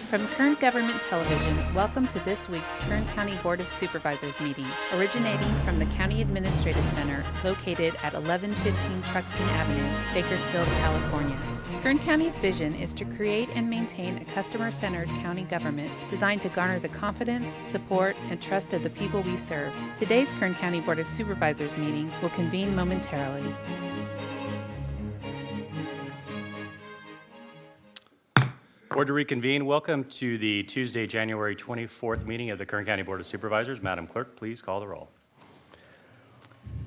From Kern Government Television, welcome to this week's Kern County Board of Supervisors meeting, originating from the County Administrative Center located at 1115 Truxtun Avenue, Bakersfield, California. Kern County's vision is to create and maintain a customer-centered county government designed to garner the confidence, support, and trust of the people we serve. Today's Kern County Board of Supervisors meeting will convene momentarily. Board to reconvene. Welcome to the Tuesday, January 24th meeting of the Kern County Board of Supervisors. Madam Clerk, please call the roll.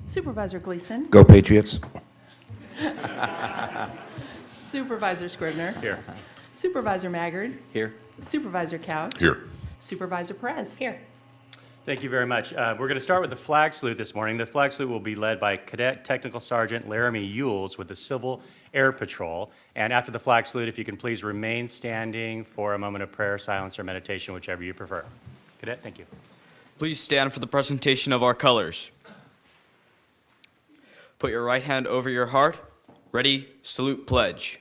Supervisor Gleason. Go Patriots. Supervisor Scribner. Here. Supervisor Maggard. Here. Supervisor Couch. Here. Supervisor Perez. Here. Thank you very much. We're going to start with the flag salute this morning. The flag salute will be led by Cadet Technical Sergeant Laramie Yules with the Civil Air Patrol. And after the flag salute, if you can please remain standing for a moment of prayer, silence, or meditation, whichever you prefer. Cadet, thank you. Please stand for the presentation of our colors. Put your right hand over your heart. Ready, salute, pledge.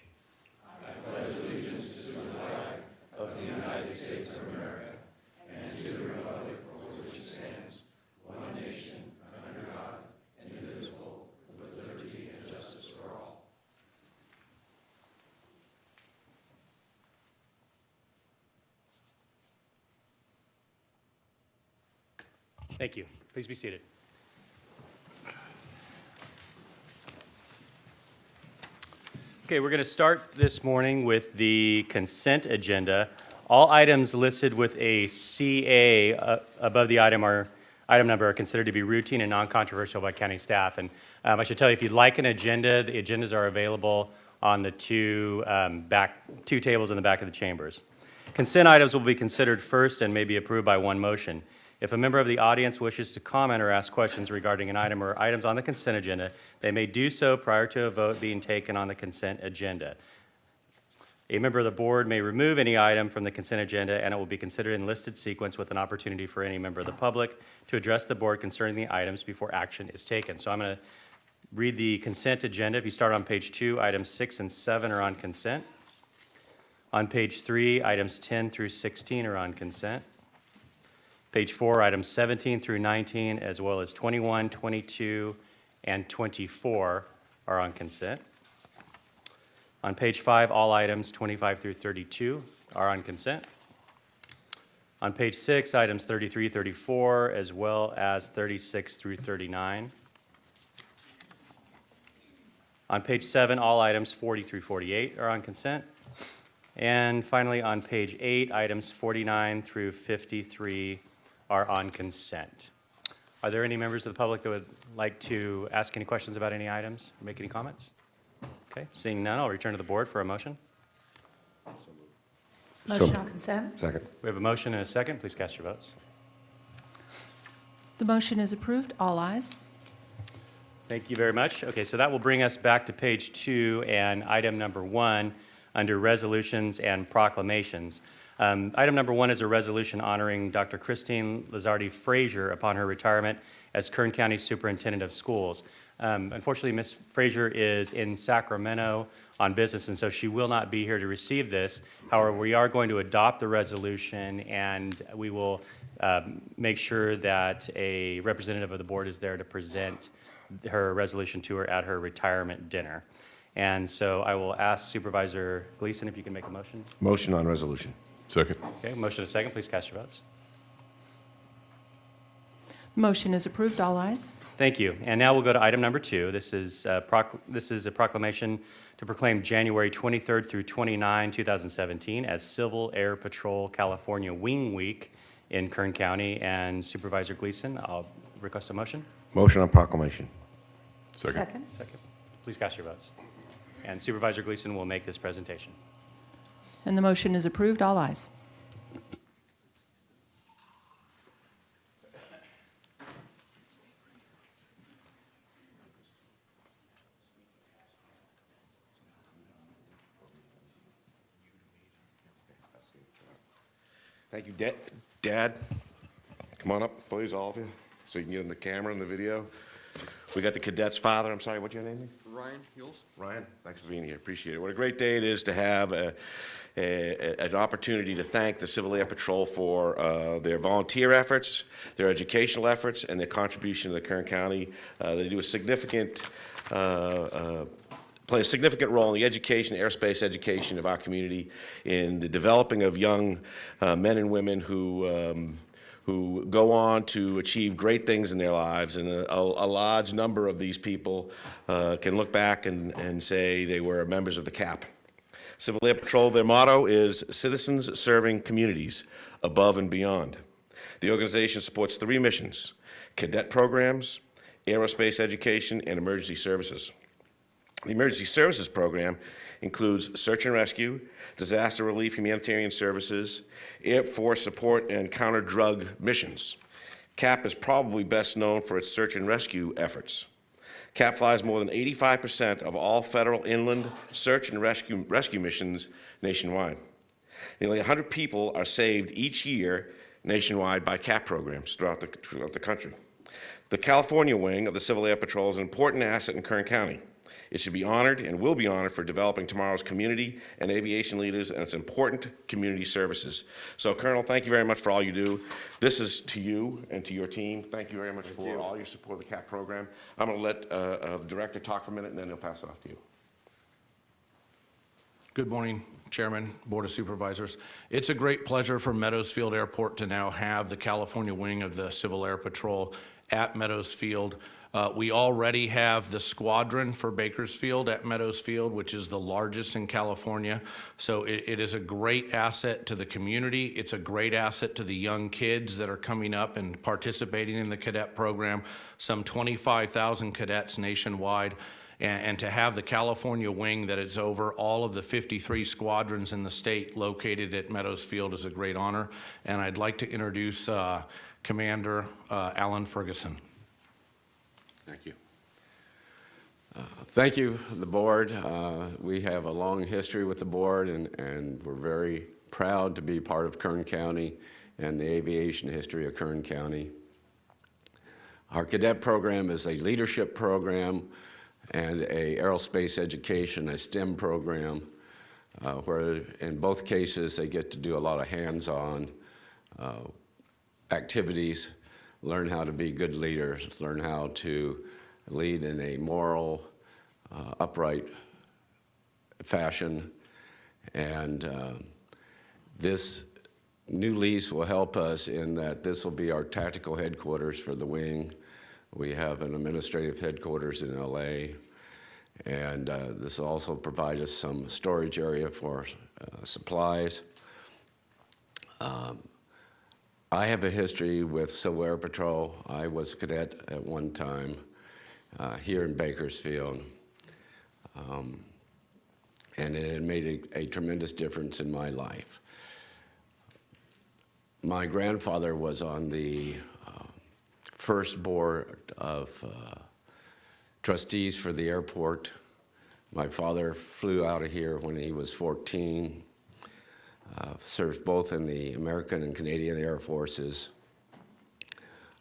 Thank you. Please be seated. Okay, we're going to start this morning with the consent agenda. All items listed with a CA above the item number are considered to be routine and non-controversial by county staff. And I should tell you, if you'd like an agenda, the agendas are available on the two tables in the back of the chambers. Consent items will be considered first and may be approved by one motion. If a member of the audience wishes to comment or ask questions regarding an item or items on the consent agenda, they may do so prior to a vote being taken on the consent agenda. A member of the board may remove any item from the consent agenda, and it will be considered in listed sequence with an opportunity for any member of the public to address the board concerning the items before action is taken. So I'm going to read the consent agenda. If you start on page 2, items 6 and 7 are on consent. On page 3, items 10 through 16 are on consent. Page 4, items 17 through 19, as well as 21, 22, and 24 are on consent. On page 5, all items 25 through 32 are on consent. On page 6, items 33, 34, as well as 36 through 39. On page 7, all items 40 through 48 are on consent. And finally, on page 8, items 49 through 53 are on consent. Are there any members of the public that would like to ask any questions about any items or make any comments? Okay, seeing none, I'll return to the board for a motion. Motion on consent. Second. We have a motion and a second. Please cast your votes. The motion is approved. All ayes. Thank you very much. Okay, so that will bring us back to page 2 and item number 1 under resolutions and proclamations. Item number 1 is a resolution honoring Dr. Christine Lizardi Frazier upon her retirement as Kern County Superintendent of Schools. Unfortunately, Ms. Frazier is in Sacramento on business, and so she will not be here to receive this. However, we are going to adopt the resolution, and we will make sure that a representative of the board is there to present her resolution to her at her retirement dinner. And so I will ask Supervisor Gleason if you can make a motion. Motion on resolution. Second. Okay, motion and a second. Please cast your votes. Motion is approved. All ayes. Thank you. And now we'll go to item number 2. This is a proclamation to proclaim January 23rd through 29, 2017 as Civil Air Patrol California Wing Week in Kern County. And Supervisor Gleason, I'll request a motion. Motion on proclamation. Second. Second. Please cast your votes. And Supervisor Gleason will make this presentation. And the motion is approved. All ayes. Thank you, Dad. Come on up, please, all of you, so you can get in the camera and the video. We got the cadet's father. I'm sorry, what's your name? Ryan Yules. Ryan, thanks for being here. Appreciate it. What a great day it is to have an opportunity to thank the Civil Air Patrol for their volunteer efforts, their educational efforts, and their contribution to the Kern County. They do a significant play a significant role in the education, aerospace education of our community, in the developing of young men and women who go on to achieve great things in their lives. And a large number of these people can look back and say they were members of the CAP. Civil Air Patrol, their motto is Citizens Serving Communities Above and Beyond. The organization supports 3 missions: cadet programs, aerospace education, and emergency services. The Emergency Services Program includes search and rescue, disaster relief, humanitarian services, Air Force support, and counter-drug missions. CAP is probably best known for its search and rescue efforts. CAP flies more than 85% of all federal inland search and rescue missions nationwide. Nearly 100 people are saved each year nationwide by CAP programs throughout the country. The California wing of the Civil Air Patrol is an important asset in Kern County. It should be honored and will be honored for developing tomorrow's community and aviation leaders and its important community services. So, Colonel, thank you very much for all you do. This is to you and to your team. Thank you very much for all your support of the CAP program. I'm going to let the director talk for a minute, and then he'll pass it off to you. Good morning, Chairman, Board of Supervisors. It's a great pleasure for Meadows Field Airport to now have the California wing of the Civil Air Patrol at Meadows Field. We already have the squadron for Bakersfield at Meadows Field, which is the largest in California. So it is a great asset to the community. It's a great asset to the young kids that are coming up and participating in the cadet program, some 25,000 cadets nationwide. And to have the California wing that is over all of the 53 squadrons in the state located at Meadows Field is a great honor. And I'd like to introduce Commander Alan Ferguson. Thank you. Thank you, the board. We have a long history with the board, and we're very proud to be part of Kern County and the aviation history of Kern County. Our cadet program is a leadership program and a aerospace education, a STEM program, where in both cases they get to do a lot of hands-on activities, learn how to be good leaders, learn how to lead in a moral, upright fashion. And this new lease will help us in that this will be our tactical headquarters for the wing. We have an administrative headquarters in LA, and this will also provide us some storage area for supplies. I have a history with Civil Air Patrol. I was a cadet at one time here in Bakersfield, and it had made a tremendous difference in my life. My grandfather was on the first board of trustees for the airport. My father flew out of here when he was 14. Served both in the American and Canadian Air Forces.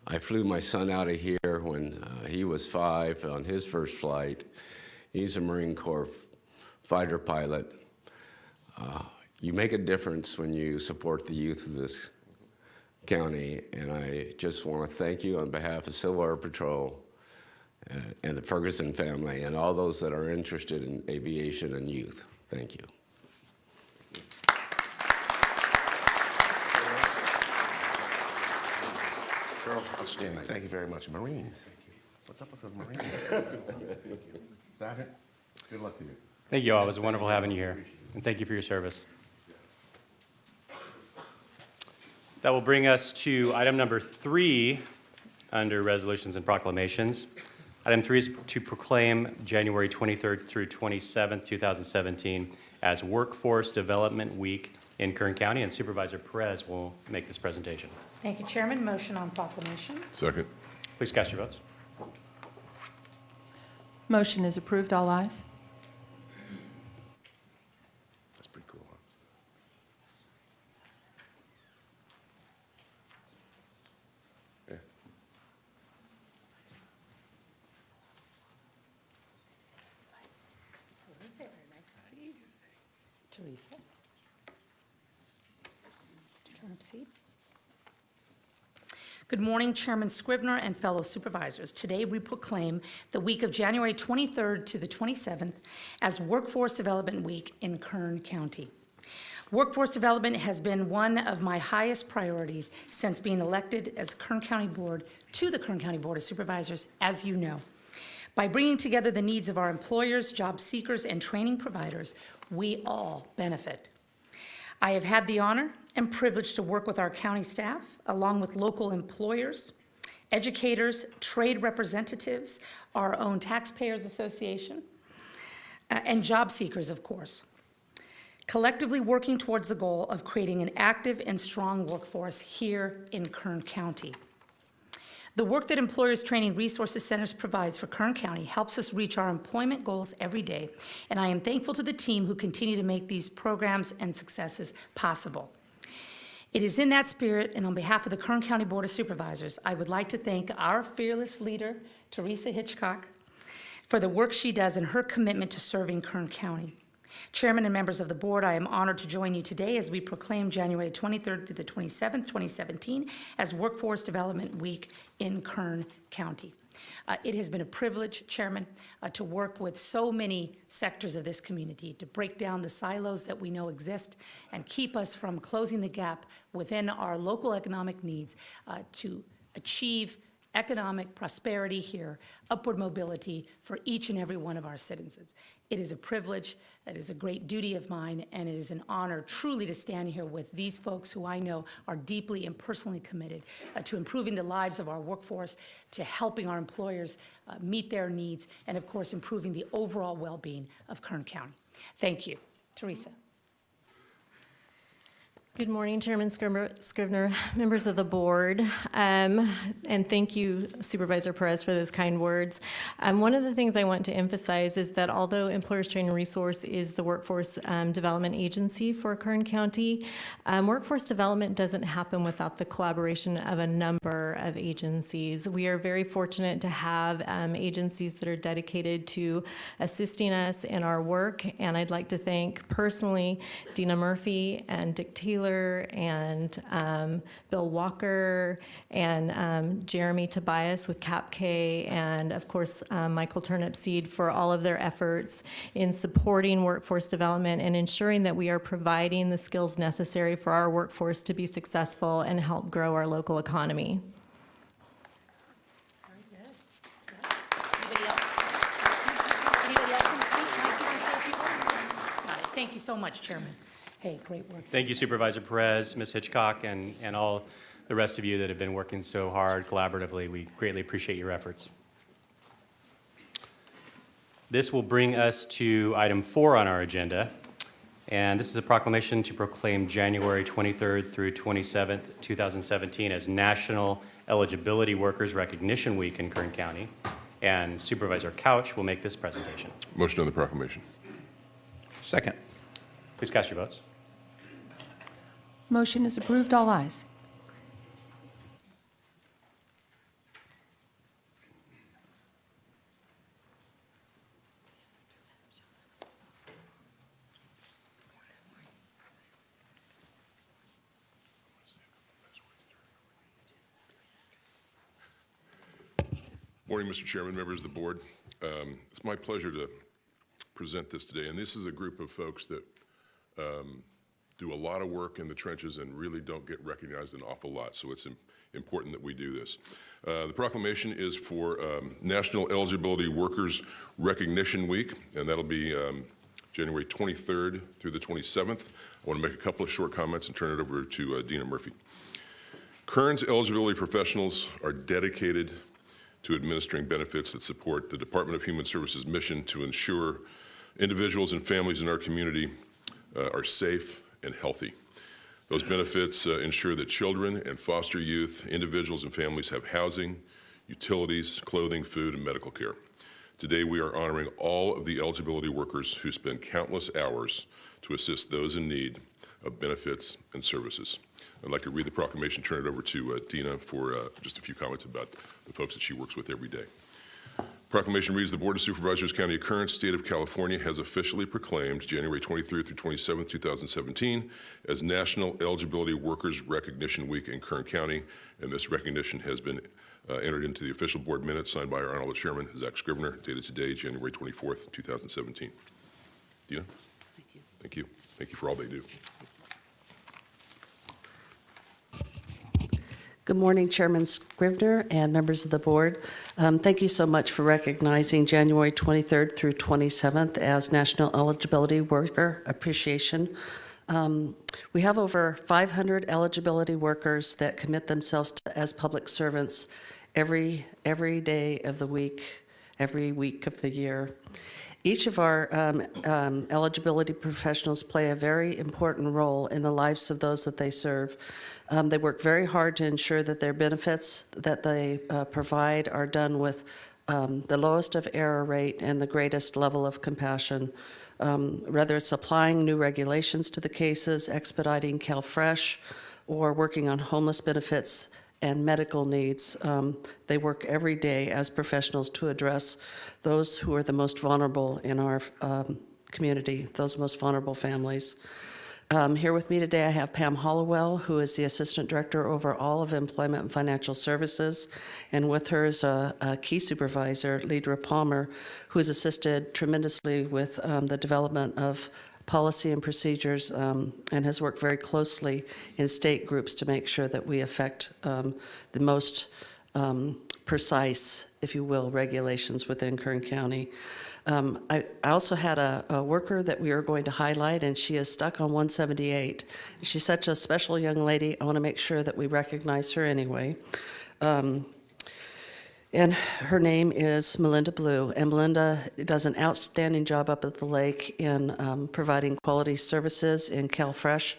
I flew my son out of here when he was 5 on his first flight. He's a Marine Corps fighter pilot. You make a difference when you support the youth of this county, and I just want to thank you on behalf of Civil Air Patrol and the Ferguson family and all those that are interested in aviation and youth. Thank you. Outstanding. Thank you very much. Marines. What's up with the Marines? Sergeant, good luck to you. Thank you all. It was wonderful having you here, and thank you for your service. That will bring us to item number 3 under resolutions and proclamations. Item 3 is to proclaim January 23rd through 27th, 2017 as Workforce Development Week in Kern County, and Supervisor Perez will make this presentation. Thank you, Chairman. Motion on proclamation. Second. Please cast your votes. Motion is approved. All ayes. That's pretty cool, huh? Yeah. Teresa. seat. Good morning, Chairman Scrivener and fellow supervisors. Today we proclaim the week of January 23rd to the 27th as Workforce Development Week in Kern County. Workforce development has been one of my highest priorities since being elected as Kern County Board to the Kern County Board of Supervisors, as you know. By bringing together the needs of our employers, job seekers, and training providers, we all benefit. I have had the honor and privilege to work with our county staff, along with local employers, educators, trade representatives, our own Taxpayers Association, and job seekers, of course, collectively working towards the goal of creating an active and strong workforce here in Kern County. The work that Employers Training Resources Centers provides for Kern County helps us reach our employment goals every day, and I am thankful to the team who continue to make these programs and successes possible. It is in that spirit, and on behalf of the Kern County Board of Supervisors, I would like to thank our fearless leader, Teresa Hitchcock, for the work she does and her commitment to serving Kern County. Chairman and members of the board, I am honored to join you today as we proclaim January 23rd to the 27th, 2017, as Workforce Development Week in Kern County. It has been a privilege, Chairman, to work with so many sectors of this community to break down the silos that we know exist and keep us from closing the gap within our local economic needs to achieve economic prosperity here, upward mobility for each and every one of our citizens. It is a privilege, it is a great duty of mine, and it is an honor truly to stand here with these folks who I know are deeply and personally committed to improving the lives of our workforce, to helping our employers meet their needs, and of course improving the overall well-being of Kern County. Thank you. Teresa. Good morning, Chairman Scrivener, members of the board, and thank you, Supervisor Perez, for those kind words. One of the things I want to emphasize is that although Employers Training Resource is the workforce development agency for Kern County, workforce development doesn't happen without the collaboration of a number of agencies. We are very fortunate to have agencies that are dedicated to assisting us in our work, and I'd like to thank personally Dina Murphy and Dick Taylor and Bill Walker and Jeremy Tobias with CapK, and of course Michael Turnipseed for all of their efforts in supporting workforce development and ensuring that we are providing the skills necessary for our workforce to be successful and help grow our local economy. Very good. Anybody else? Anybody else want to speak? Mike, you want to say a few words? Got it. Thank you so much, Chairman. Hey, great work. Thank you, Supervisor Perez, Ms. Hitchcock, and all the rest of you that have been working so hard collaboratively. We greatly appreciate your efforts. This will bring us to item 4 on our agenda, and this is a proclamation to proclaim January 23rd through 27th, 2017 as National Eligibility Workers Recognition Week in Kern County, and Supervisor Couch will make this presentation. Motion on the proclamation. Second. Please cast your votes. Motion is approved, all ayes. Morning, Mr. Chairman, members of the board. It's my pleasure to present this today, and this is a group of folks that do a lot of work in the trenches and really don't get recognized an awful lot, so it's important that we do this. The proclamation is for National Eligibility Workers Recognition Week, and that'll be January 23rd through the 27th. I want to make a couple of short comments and turn it over to Dina Murphy. Kern's eligibility professionals are dedicated to administering benefits that support the Department of Human Services' mission to ensure individuals and families in our community are safe and healthy. Those benefits ensure that children and foster youth, individuals and families have housing, utilities, clothing, food, and medical care. Today, we are honoring all of the eligibility workers who spend countless hours to assist those in need of benefits and services. I'd like to read the proclamation, turn it over to Dina for just a few comments about the folks that she works with every day. Proclamation reads, the Board of Supervisors, County of Kern, State of California, has officially proclaimed January 23rd through 27th, 2017 as National Eligibility Workers Recognition Week in Kern County, and this recognition has been entered into the official board minutes signed by our Honorable Chairman, Zach Scrivener, dated today, January 24th, 2017. Dina? Thank you. Thank you. Thank you for all they do. Good morning, Chairman Scrivener and members of the board. Thank you so much for recognizing January 23rd through 27th as National Eligibility Worker Appreciation. We have over 500 eligibility workers that commit themselves as public servants every day of the week, every week of the year. Each of our eligibility professionals play a very important role in the lives of those that they serve. They work very hard to ensure that their benefits that they provide are done with the lowest of error rate and the greatest level of compassion. Whether it's applying new regulations to the cases, expediting CalFresh, or working on homeless benefits and medical needs, they work every day as professionals to address those who are the most vulnerable in our community, those most vulnerable families. Here with me today, I have Pam Hollowell, who is the Assistant Director over all of Employment and Financial Services, and with her is a key supervisor, Lizardi Palmer, who has assisted tremendously with the development of policy and procedures and has worked very closely in state groups to make sure that we affect the most precise, if you will, regulations within Kern County. I also had a worker that we are going to highlight, and she is stuck on 178. She's such a special young lady. I want to make sure that we recognize her anyway. And her name is Melinda Blue, and Melinda does an outstanding job up at the lake in providing quality services in CalFresh.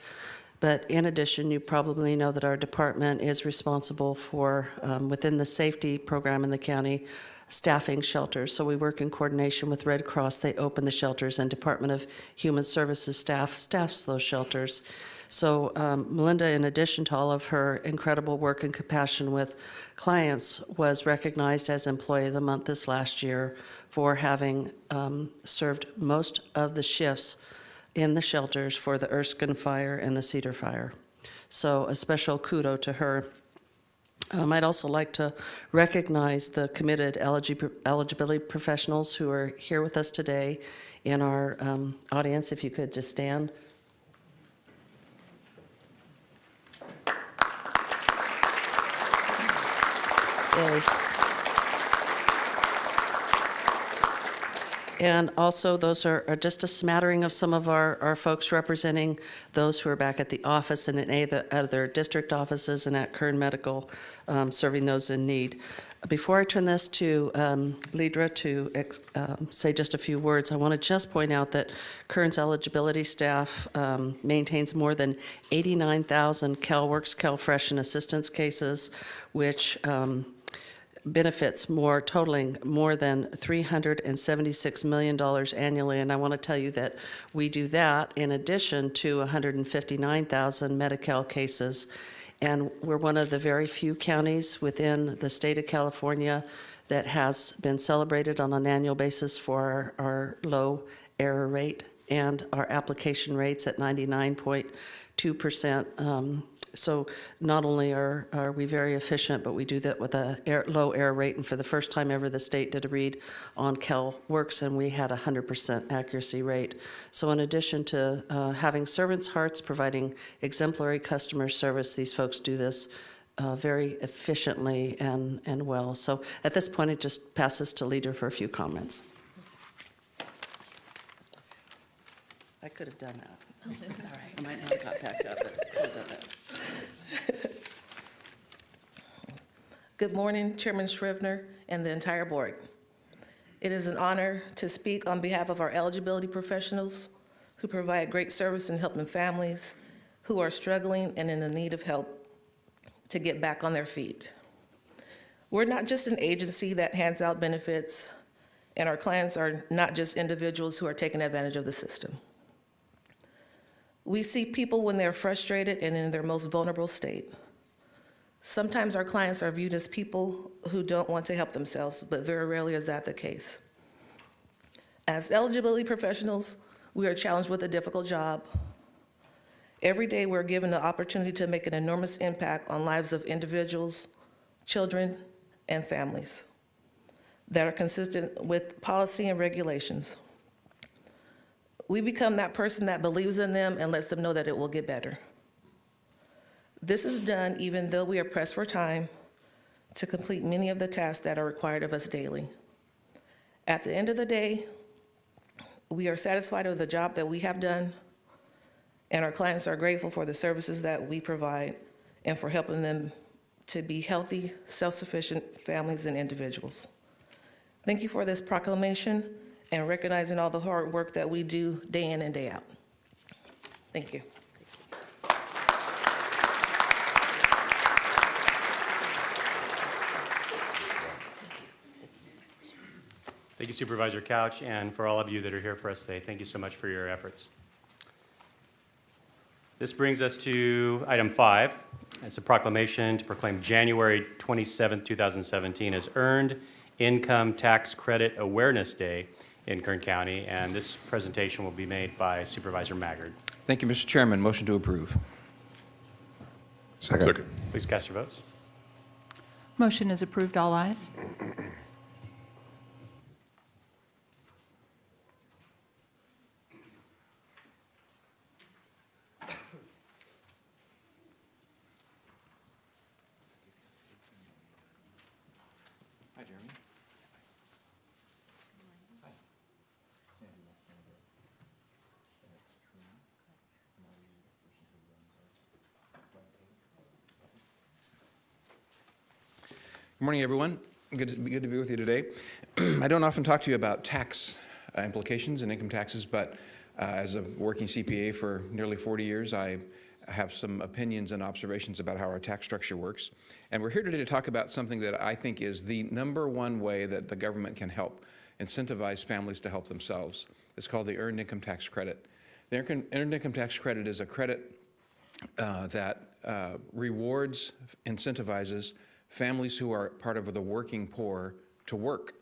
But in addition, you probably know that our department is responsible for, within the safety program in the county, staffing shelters. So we work in coordination with Red Cross. They open the shelters, and Department of Human Services staffs those shelters. So Melinda, in addition to all of her incredible work and compassion with clients, was recognized as Employee of the Month this last year for having served most of the shifts in the shelters for the Erskine Fire and the Cedar Fire. So a special kudo to her. I'd also like to recognize the committed eligibility professionals who are here with us today in our audience. If you could just stand. Yay. And also, those are just a smattering of some of our folks representing those who are back at the office and in other district offices and at Kern Medical, serving those in need. Before I turn this to Lydra to say just a few words, I want to just point out that Kern's eligibility staff maintains more than 89,000 CalWorks, CalFresh, and assistance cases, which benefits totaling more than $376 million annually. And I want to tell you that we do that in addition to 159,000 Medi-Cal cases. And we're one of the very few counties within the state of California that has been celebrated on an annual basis for our low error rate and our application rates at 99.2%. So not only are we very efficient, but we do that with a low error rate. And for the first time ever, the state did a read on CalWorks, and we had a 100% accuracy rate. So in addition to having servants' hearts, providing exemplary customer service, these folks do this very efficiently and well. So at this point, it just passes to Leader for a few comments. I could have done that. It's all right. I might not have got back up, but I could have done that. Good morning, Chairman Scrivener and the entire board. It is an honor to speak on behalf of our eligibility professionals who provide great service in helping families who are struggling and in the need of help to get back on their feet. We're not just an agency that hands out benefits, and our clients are not just individuals who are taking advantage of the system. We see people when they're frustrated and in their most vulnerable state. Sometimes our clients are viewed as people who don't want to help themselves, but very rarely is that the case. As eligibility professionals, we are challenged with a difficult job. Every day, we're given the opportunity to make an enormous impact on lives of individuals, children, and families that are consistent with policy and regulations. We become that person that believes in them and lets them know that it will get better. This is done even though we are pressed for time to complete many of the tasks that are required of us daily. At the end of the day, we are satisfied with the job that we have done, and our clients are grateful for the services that we provide and for helping them to be healthy, self-sufficient families and individuals. Thank you for this proclamation and recognizing all the hard work that we do day in and day out. Thank you. Thank you, Supervisor Couch, and for all of you that are here for us today, thank you so much for your efforts. This brings us to item 5. It's a proclamation to proclaim January 27, 2017 as Earned Income Tax Credit Awareness Day in Kern County, and this presentation will be made by Supervisor Maggard. Thank you, Mr. Chairman. Motion to approve. Second. Please cast your votes. Motion is approved, all ayes. Hi, Jeremy. Good morning, everyone. Good to be with you today. I don't often talk to you about tax implications and income taxes, but as a working CPA for nearly 40 years, I have some opinions and observations about how our tax structure works. And we're here today to talk about something that I think is the #1 way that the government can help incentivize families to help themselves. It's called the Earned Income Tax Credit. The Earned Income Tax Credit is a credit that rewards, incentivizes families who are part of the working poor to work.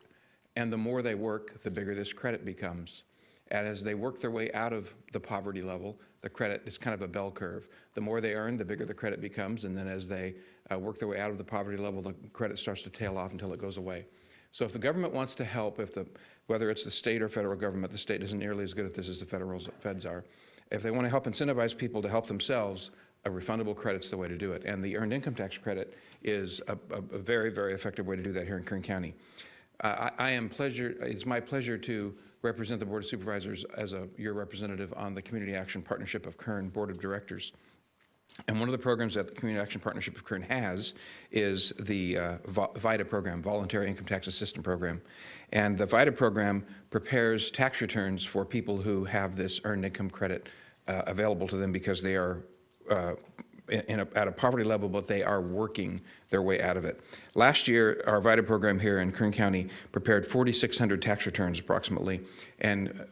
And the more they work, the bigger this credit becomes. And as they work their way out of the poverty level, the credit is kind of a bell curve. The more they earn, the bigger the credit becomes. And then as they work their way out of the poverty level, the credit starts to tail off until it goes away. So if the government wants to help, whether it's the state or federal government, the state isn't nearly as good at this as the federal feds are. If they want to help incentivize people to help themselves, a refundable credit's the way to do it. And the Earned Income Tax Credit is a very, very effective way to do that here in Kern County. It's my pleasure to represent the Board of Supervisors as your representative on the Community Action Partnership of Kern Board of Directors. And one of the programs that the Community Action Partnership of Kern has is the VITA program, Voluntary Income Tax Assistance Program. And the VITA program prepares tax returns for people who have this earned income credit available to them because they are at a poverty level, but they are working their way out of it. Last year, our VITA program here in Kern County prepared 4,600 tax returns approximately and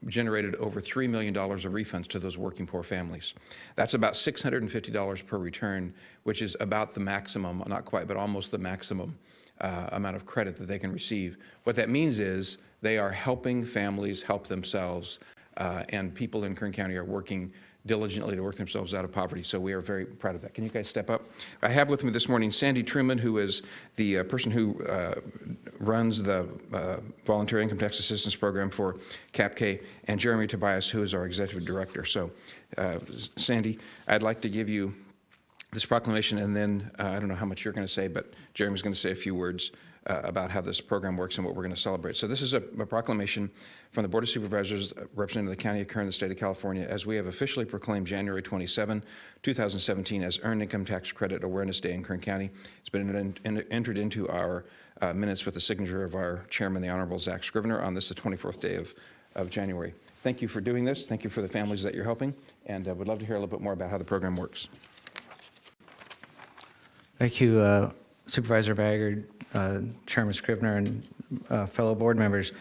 generated over $3 million of refunds to those working poor families. That's about $650 per return, which is about the maximum, not quite, but almost the maximum amount of credit that they can receive. What that means is they are helping families help themselves, and people in Kern County are working diligently to work themselves out of poverty. So we are very proud of that. Can you guys step up? I have with me this morning Sandy Truman, who is the person who runs the Voluntary Income Tax Assistance Program for CAPK, and Jeremy Tobias, who is our Executive Director. So Sandy, I'd like to give you this proclamation, and then I don't know how much you're going to say, but Jeremy's going to say a few words about how this program works and what we're going to celebrate. So this is a proclamation from the Board of Supervisors representing the County of Kern, the State of California, as we have officially proclaimed January 27, 2017 as Earned Income Tax Credit Awareness Day in Kern County. It's been entered into our minutes with the signature of our chairman, the Honorable Zach Scrivener, on this, the 24th day of January. Thank you for doing this. Thank you for the families that you're helping, and would love to hear a little bit more about how the program works. Thank you, Supervisor Maggard. Chairman Scrivener and fellow board members.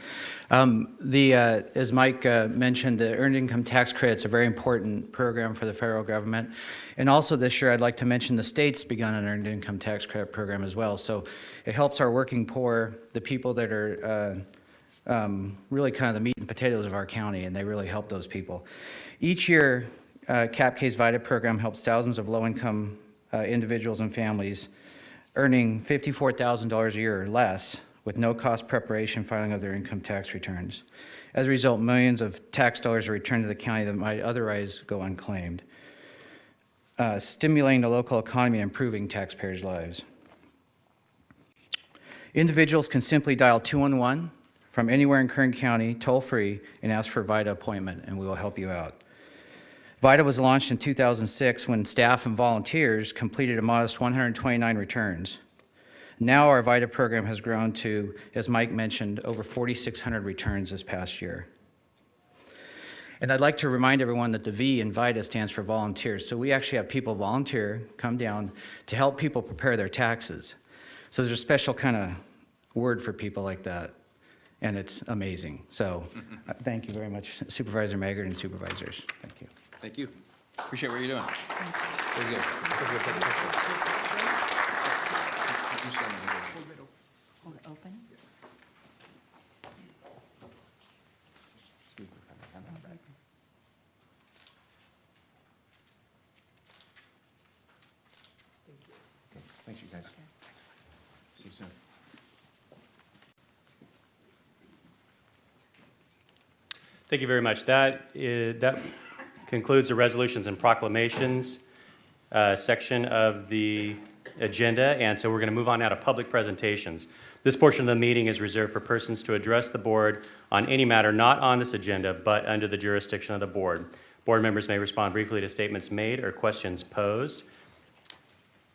As Mike mentioned, the Earned Income Tax Credit's a very important program for the federal government. And also this year, I'd like to mention the state's begun an Earned Income Tax Credit program as well. So it helps our working poor, the people that are really kind of the meat and potatoes of our county, and they really help those people. Each year, CAPK's VITA program helps thousands of low-income individuals and families earning $54,000 a year or less with no-cost preparation filing of their income tax returns. As a result, millions of tax dollars are returned to the county that might otherwise go unclaimed, stimulating the local economy and improving taxpayers' lives. Individuals can simply dial 211 from anywhere in Kern County, toll-free, and ask for a VITA appointment, and we will help you out. VITA was launched in 2006 when staff and volunteers completed a modest 129 returns. Now our VITA program has grown to, as Mike mentioned, over 4,600 returns this past year. And I'd like to remind everyone that the V in VITA stands for volunteers. So we actually have people volunteer, come down to help people prepare their taxes. So there's a special kind of word for people like that, and it's amazing. So thank you very much, Supervisor Maggard and supervisors. Thank you. Thank you. Appreciate what you're doing. Very good. Hold it open. Thanks, you guys. See you soon. Thank you very much. That concludes the resolutions and proclamations section of the agenda, and so we're going to move on now to public presentations. This portion of the meeting is reserved for persons to address the board on any matter not on this agenda, but under the jurisdiction of the board. Board members may respond briefly to statements made or questions posed.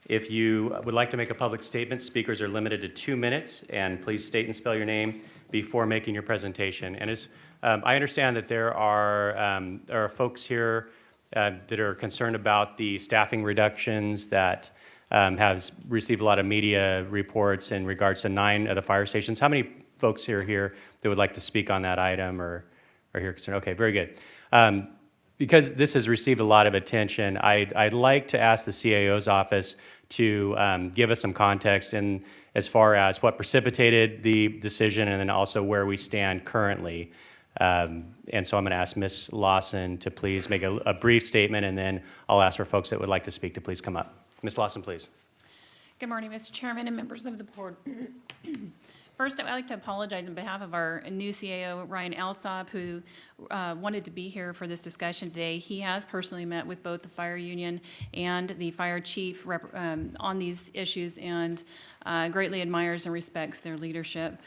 If you would like to make a public statement, speakers are limited to 2 minutes, and please state and spell your name before making your presentation. And as I understand that there are folks here that are concerned about the staffing reductions that has received a lot of media reports in regards to 9 of the fire stations. How many folks here that would like to speak on that item or are here concerned? Okay, very good. Because this has received a lot of attention, I'd like to ask the CAO's office to give us some context in as far as what precipitated the decision and then also where we stand currently. And so I'm going to ask Ms. Lawson to please make a brief statement, and then I'll ask for folks that would like to speak to please come up. Ms. Lawson, please. Good morning, Mr. Chairman and members of the board. First, I'd like to apologize on behalf of our new CAO, Ryan Alsop, who wanted to be here for this discussion today. He has personally met with both the fire union and the fire chief on these issues and greatly admires and respects their leadership.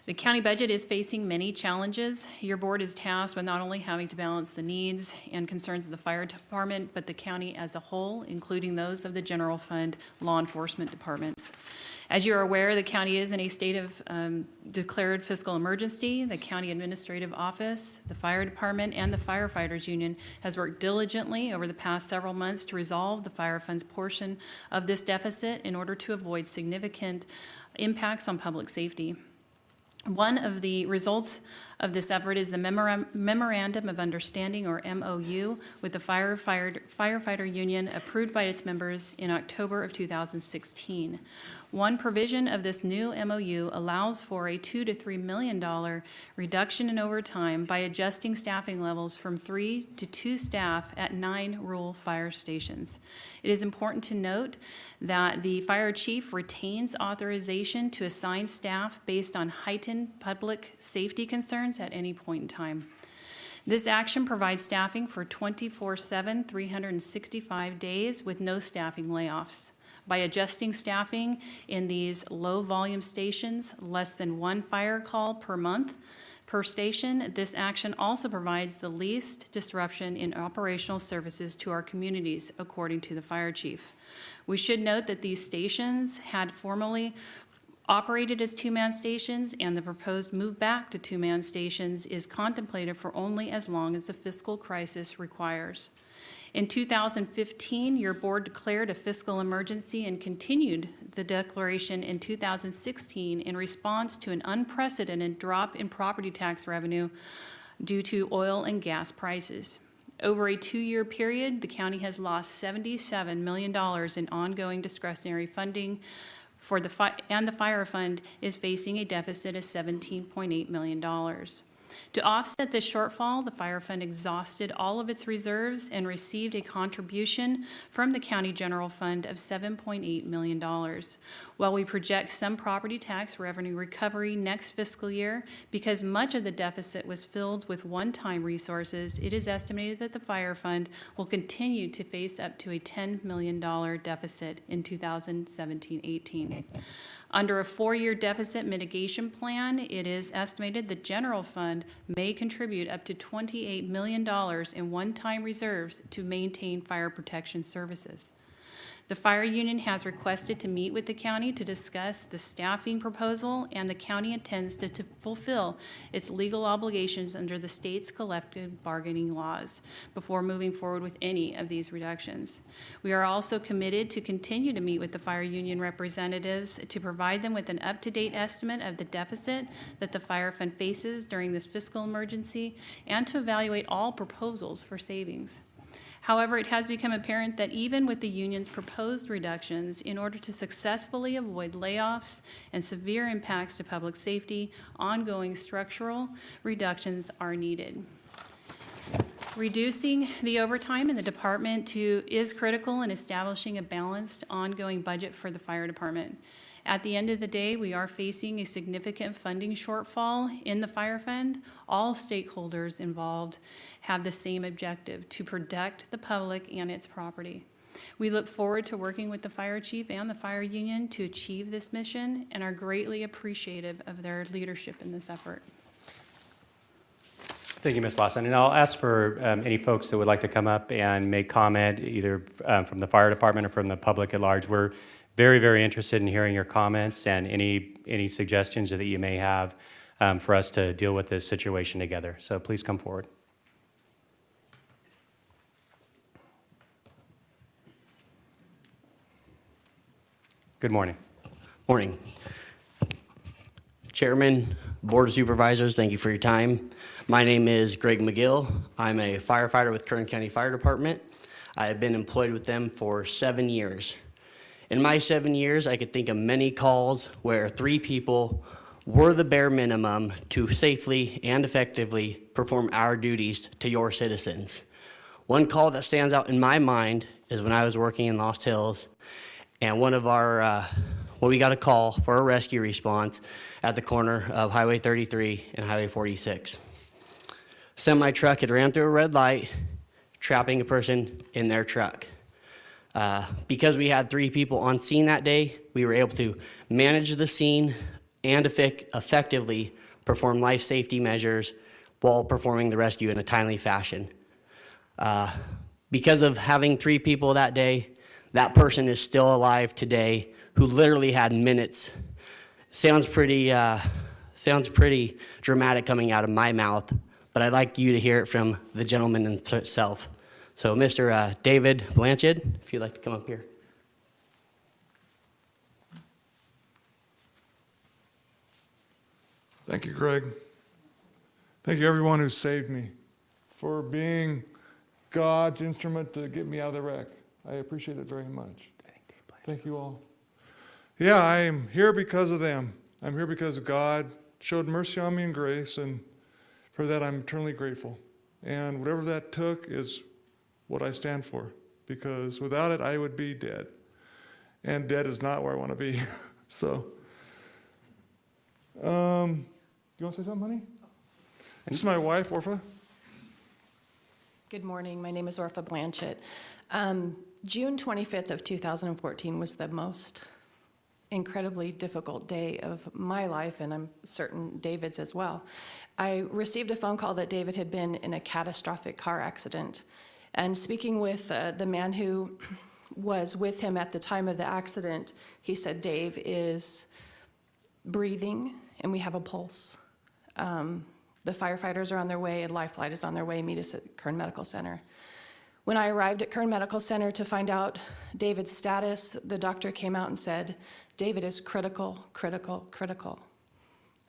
The county budget is facing many challenges. Your board is tasked with not only having to balance the needs and concerns of the fire department, but the county as a whole, including those of the general fund law enforcement departments. As you're aware, the county is in a state of declared fiscal emergency. The county administrative office, the fire department, and the firefighters union has worked diligently over the past several months to resolve the fire fund's portion of this deficit in order to avoid significant impacts on public safety. One of the results of this effort is the Memorandum of Understanding, or MOU, with the firefighter union approved by its members in October of 2016. One provision of this new MOU allows for a $2 to $3 million reduction in overtime by adjusting staffing levels from 3 to 2 staff at 9 rural fire stations. It is important to note that the fire chief retains authorization to assign staff based on heightened public safety concerns at any point in time. This action provides staffing for 24/7, 365 days with no staffing layoffs. By adjusting staffing in these low-volume stations, less than 1 fire call per month per station, this action also provides the least disruption in operational services to our communities, according to the fire chief. We should note that these stations had formerly operated as 2-man stations, and the proposed move back to 2-man stations is contemplated for only as long as the fiscal crisis requires. In 2015, your board declared a fiscal emergency and continued the declaration in 2016 in response to an unprecedented drop in property tax revenue due to oil and gas prices. Over a 2-year period, the county has lost $77 million in ongoing discretionary funding for the fire fund is facing a deficit of $17.8 million. To offset this shortfall, the fire fund exhausted all of its reserves and received a contribution from the county general fund of $7.8 million. While we project some property tax revenue recovery next fiscal year, because much of the deficit was filled with one-time resources, it is estimated that the fire fund will continue to face up to a $10 million deficit in 2017-18. Under a 4-year deficit mitigation plan, it is estimated the general fund may contribute up to $28 million in one-time reserves to maintain fire protection services. The fire union has requested to meet with the county to discuss the staffing proposal, and the county intends to fulfill its legal obligations under the state's collective bargaining laws before moving forward with any of these reductions. We are also committed to continue to meet with the fire union representatives to provide them with an up-to-date estimate of the deficit that the fire fund faces during this fiscal emergency and to evaluate all proposals for savings. However, it has become apparent that even with the union's proposed reductions, in order to successfully avoid layoffs and severe impacts to public safety, ongoing structural reductions are needed. Reducing the overtime in the department is critical in establishing a balanced, ongoing budget for the fire department. At the end of the day, we are facing a significant funding shortfall in the fire fund. All stakeholders involved have the same objective: to protect the public and its property. We look forward to working with the fire chief and the fire union to achieve this mission and are greatly appreciative of their leadership in this effort. Thank you, Ms. Lawson. And I'll ask for any folks that would like to come up and make comment, either from the fire department or from the public at large. We're very, very interested in hearing your comments and any suggestions that you may have for us to deal with this situation together. So please come forward. Good morning. Morning. Chairman, Board of Supervisors, thank you for your time. My name is Greg McGill. I'm a firefighter with Kern County Fire Department. I have been employed with them for 7 years. In my 7 years, I could think of many calls where 3 people were the bare minimum to safely and effectively perform our duties to your citizens. One call that stands out in my mind is when I was working in Lost Hills, and we got a call for a rescue response at the corner of Highway 33 and Highway 46. Semi-truck had ran through a red light, trapping a person in their truck. Because we had 3 people on scene that day, we were able to manage the scene and effectively perform life safety measures while performing the rescue in a timely fashion. Because of having 3 people that day, that person is still alive today who literally had minutes. Sounds pretty dramatic coming out of my mouth, but I'd like you to hear it from the gentleman himself. So Mr. David Blanchard, if you'd like to come up here. Thank you, Greg. Thank you, everyone who saved me, for being God's instrument to get me out of the wreck. I appreciate it very much. Thank you all. Yeah, I am here because of them. I'm here because God showed mercy on me and grace, and for that I'm eternally grateful. And whatever that took is what I stand for, because without it I would be dead. And dead is not where I want to be. So, you want to say something, honey? This is my wife, Orpha. Good morning. My name is Orpha Blanchett. June 25th of 2014 was the most incredibly difficult day of my life, and I'm certain David's as well. I received a phone call that David had been in a catastrophic car accident. And speaking with the man who was with him at the time of the accident, he said, Dave is breathing and we have a pulse. The firefighters are on their way and Life Flight is on their way. Meet us at Kern Medical Center. When I arrived at Kern Medical Center to find out David's status, the doctor came out and said, "David is critical, critical, critical."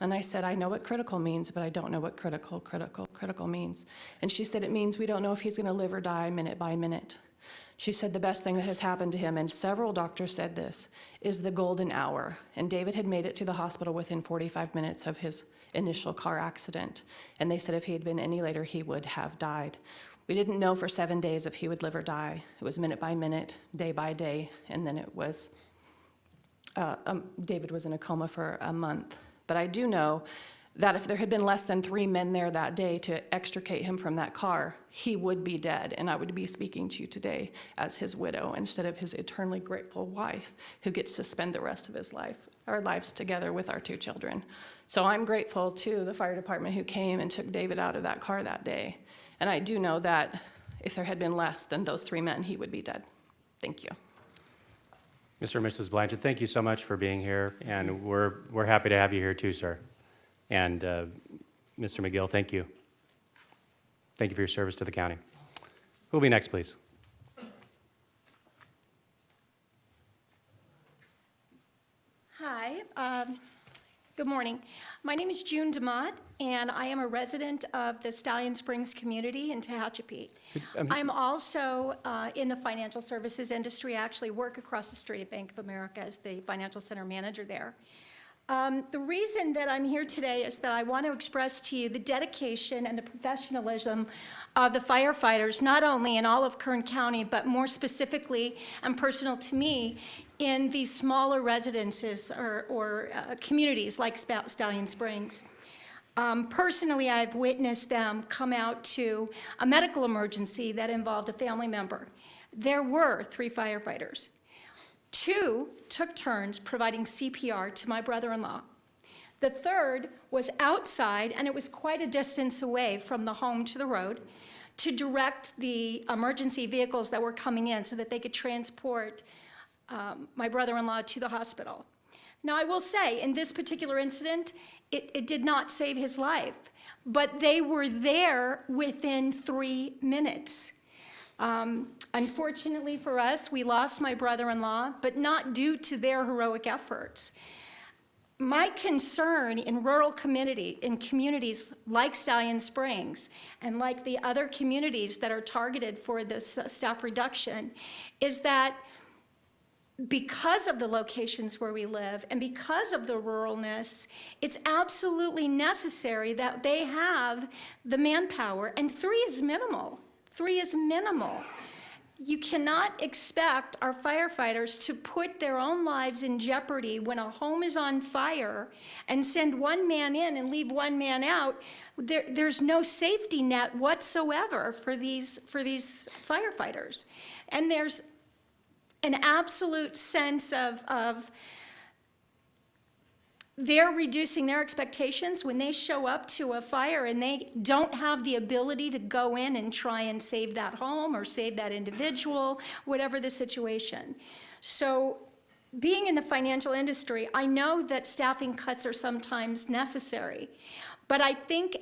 And I said, "I know what critical means, but I don't know what critical, critical, critical means." And she said, "It means we don't know if he's going to live or die minute by minute." She said the best thing that has happened to him, and several doctors said this, is the golden hour. And David had made it to the hospital within 45 minutes of his initial car accident. And they said if he had been any later, he would have died. We didn't know for 7 days if he would live or die. It was minute by minute, day by day, and then it was, David was in a coma for a month. But I do know that if there had been less than 3 men there that day to extricate him from that car, he would be dead, and I would be speaking to you today as his widow instead of his eternally grateful wife who gets to spend the rest of his life, our lives together with our 2 children. So I'm grateful to the fire department who came and took David out of that car that day. And I do know that if there had been less than those 3 men, he would be dead. Thank you. Mr. and Mrs. Blanchett, thank you so much for being here, and we're happy to have you here too, sir. And Mr. McGill, thank you. Thank you for your service to the county. Who will be next, please? Hi, good morning. My name is June DeMott, and I am a resident of the Stallion Springs community in Tehachapi. I'm also in the financial services industry. I actually work across the street at Bank of America as the financial center manager there. The reason that I'm here today is that I want to express to you the dedication and the professionalism of the firefighters, not only in all of Kern County, but more specifically and personal to me in these smaller residences or communities like Stallion Springs. Personally, I've witnessed them come out to a medical emergency that involved a family member. There were 3 firefighters. 2 took turns providing CPR to my brother-in-law. The 3rd was outside, and it was quite a distance away from the home to the road, to direct the emergency vehicles that were coming in so that they could transport my brother-in-law to the hospital. Now, I will say, in this particular incident, it did not save his life, but they were there within 3 minutes. Unfortunately for us, we lost my brother-in-law, but not due to their heroic efforts. My concern in rural communities like Stallion Springs and like the other communities that are targeted for this staff reduction is that because of the locations where we live and because of the ruralness, it's absolutely necessary that they have the manpower, and 3 is minimal. 3 is minimal. You cannot expect our firefighters to put their own lives in jeopardy when a home is on fire and send 1 man in and leave 1 man out. There's no safety net whatsoever for these firefighters. And there's an absolute sense of they're reducing their expectations when they show up to a fire and they don't have the ability to go in and try and save that home or save that individual, whatever the situation. So being in the financial industry, I know that staffing cuts are sometimes necessary, but I think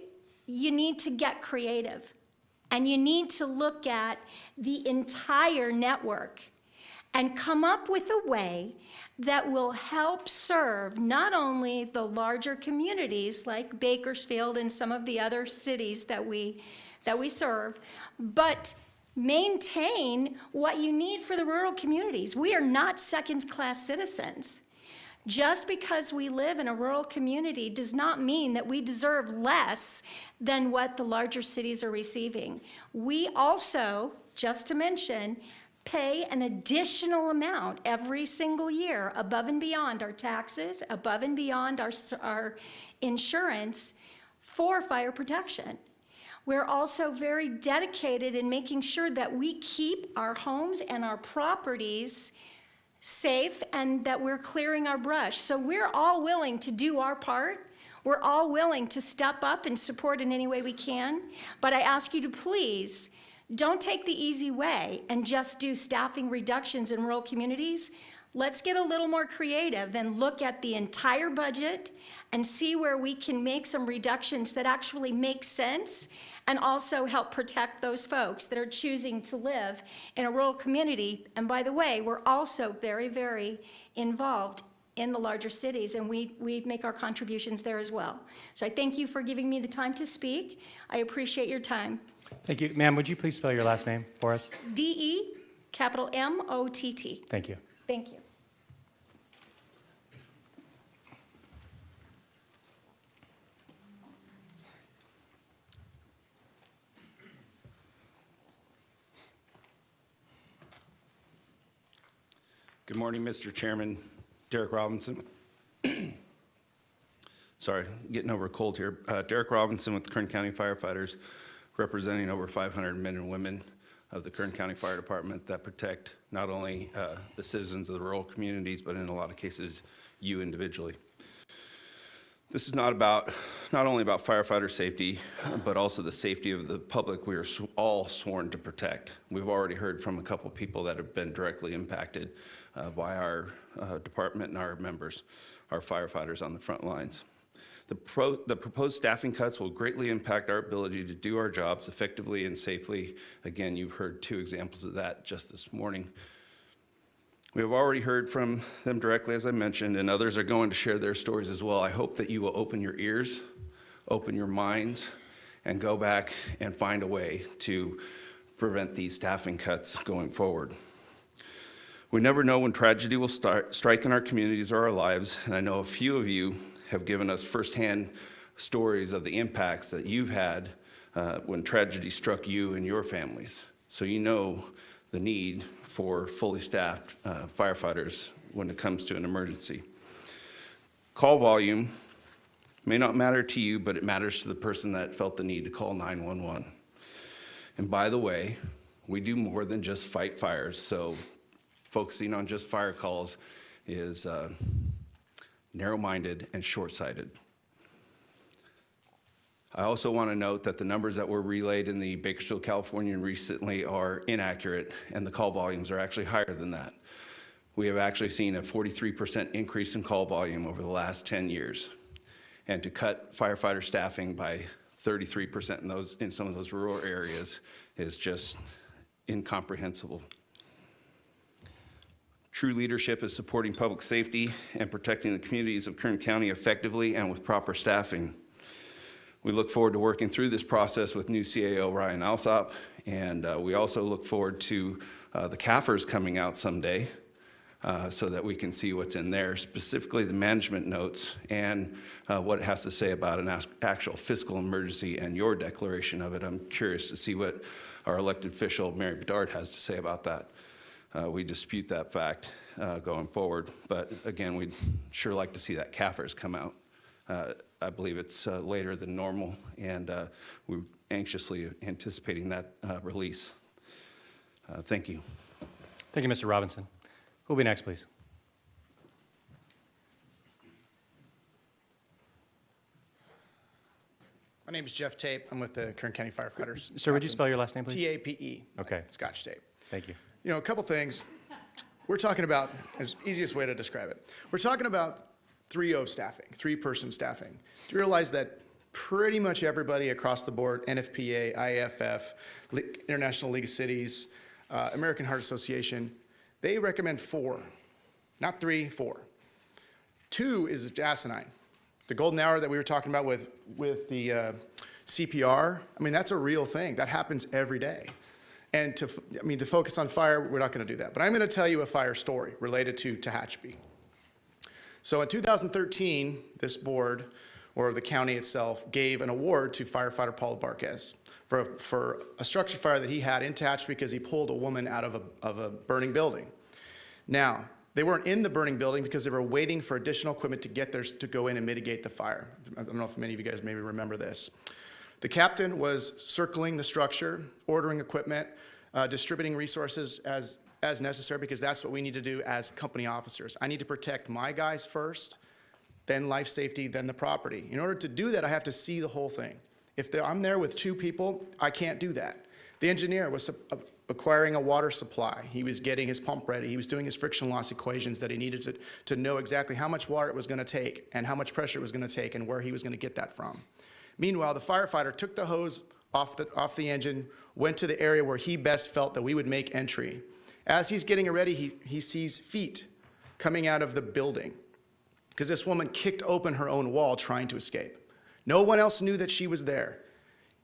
you need to get creative and you need to look at the entire network and come up with a way that will help serve not only the larger communities like Bakersfield and some of the other cities that we serve, but maintain what you need for the rural communities. We are not second-class citizens. Just because we live in a rural community does not mean that we deserve less than what the larger cities are receiving. We also, just to mention, pay an additional amount every single year above and beyond our taxes, above and beyond our insurance for fire protection. We're also very dedicated in making sure that we keep our homes and our properties safe and that we're clearing our brush. So we're all willing to do our part. We're all willing to step up and support in any way we can. But I ask you to please don't take the easy way and just do staffing reductions in rural communities. Let's get a little more creative and look at the entire budget and see where we can make some reductions that actually make sense and also help protect those folks that are choosing to live in a rural community. And by the way, we're also very, very involved in the larger cities, and we make our contributions there as well. So I thank you for giving me the time to speak. I appreciate your time. Thank you. Ma'am, would you please spell your last name for us? DE, capital M-O-T-T. Thank you. Thank you. Good morning, Mr. Chairman. Derek Robinson. Sorry, getting over a cold here. Derek Robinson with the Kern County Firefighters, representing over 500 men and women of the Kern County Fire Department that protect not only the citizens of the rural communities, but in a lot of cases, you individually. This is not only about firefighter safety, but also the safety of the public we are all sworn to protect. We've already heard from a couple people that have been directly impacted by our department and our members, our firefighters on the front lines. The proposed staffing cuts will greatly impact our ability to do our jobs effectively and safely. Again, you've heard 2 examples of that just this morning. We have already heard from them directly, as I mentioned, and others are going to share their stories as well. I hope that you will open your ears, open your minds, and go back and find a way to prevent these staffing cuts going forward. We never know when tragedy will strike in our communities or our lives, and I know a few of you have given us firsthand stories of the impacts that you've had when tragedy struck you and your families. So you know the need for fully staffed firefighters when it comes to an emergency. Call volume may not matter to you, but it matters to the person that felt the need to call 911. And by the way, we do more than just fight fires, so focusing on just fire calls is narrow-minded and short-sighted. I also want to note that the numbers that were relayed in the Bakersfield, California recently are inaccurate, and the call volumes are actually higher than that. We have actually seen a 43% increase in call volume over the last 10 years. And to cut firefighter staffing by 33% in some of those rural areas is just incomprehensible. True leadership is supporting public safety and protecting the communities of Kern County effectively and with proper staffing. We look forward to working through this process with new CAO Ryan Alsop, and we also look forward to the CAFRs coming out someday so that we can see what's in there, specifically the management notes and what it has to say about an actual fiscal emergency and your declaration of it. I'm curious to see what our elected official, Mary Bedard, has to say about that. We dispute that fact going forward, but again, we'd sure like to see that CAFRs come out. I believe it's later than normal, and we're anxiously anticipating that release. Thank you. Thank you, Mr. Robinson. Who'll be next, please? My name is Jeff Tape. I'm with the Kern County Firefighters. Sir, would you spell your last name, please? T-A-P-E. Okay. Scotch Tape. Thank you. You know, a couple things. We're talking about, the easiest way to describe it, we're talking about 3-0 staffing, 3-person staffing. Do you realize that pretty much everybody across the board, NFPA, IAFF, International League of Cities, American Heart Association, they recommend 4, not 3, 4. 2 is asinine. The golden hour that we were talking about with the CPR, I mean, that's a real thing. That happens every day. And to focus on fire, we're not going to do that. But I'm going to tell you a fire story related to Tehachapi. So in 2013, this board, or the county itself, gave an award to firefighter Paul Barquez for a structure fire that he had in Tehachapi because he pulled a woman out of a burning building. Now, they weren't in the burning building because they were waiting for additional equipment to get there to go in and mitigate the fire. I don't know if many of you guys maybe remember this. The captain was circling the structure, ordering equipment, distributing resources as necessary, because that's what we need to do as company officers. I need to protect my guys first, then life safety, then the property. In order to do that, I have to see the whole thing. If I'm there with 2 people, I can't do that. The engineer was acquiring a water supply. He was getting his pump ready. He was doing his friction loss equations that he needed to know exactly how much water it was going to take and how much pressure it was going to take and where he was going to get that from. Meanwhile, the firefighter took the hose off the engine, went to the area where he best felt that we would make entry. As he's getting ready, he sees feet coming out of the building because this woman kicked open her own wall trying to escape. No one else knew that she was there.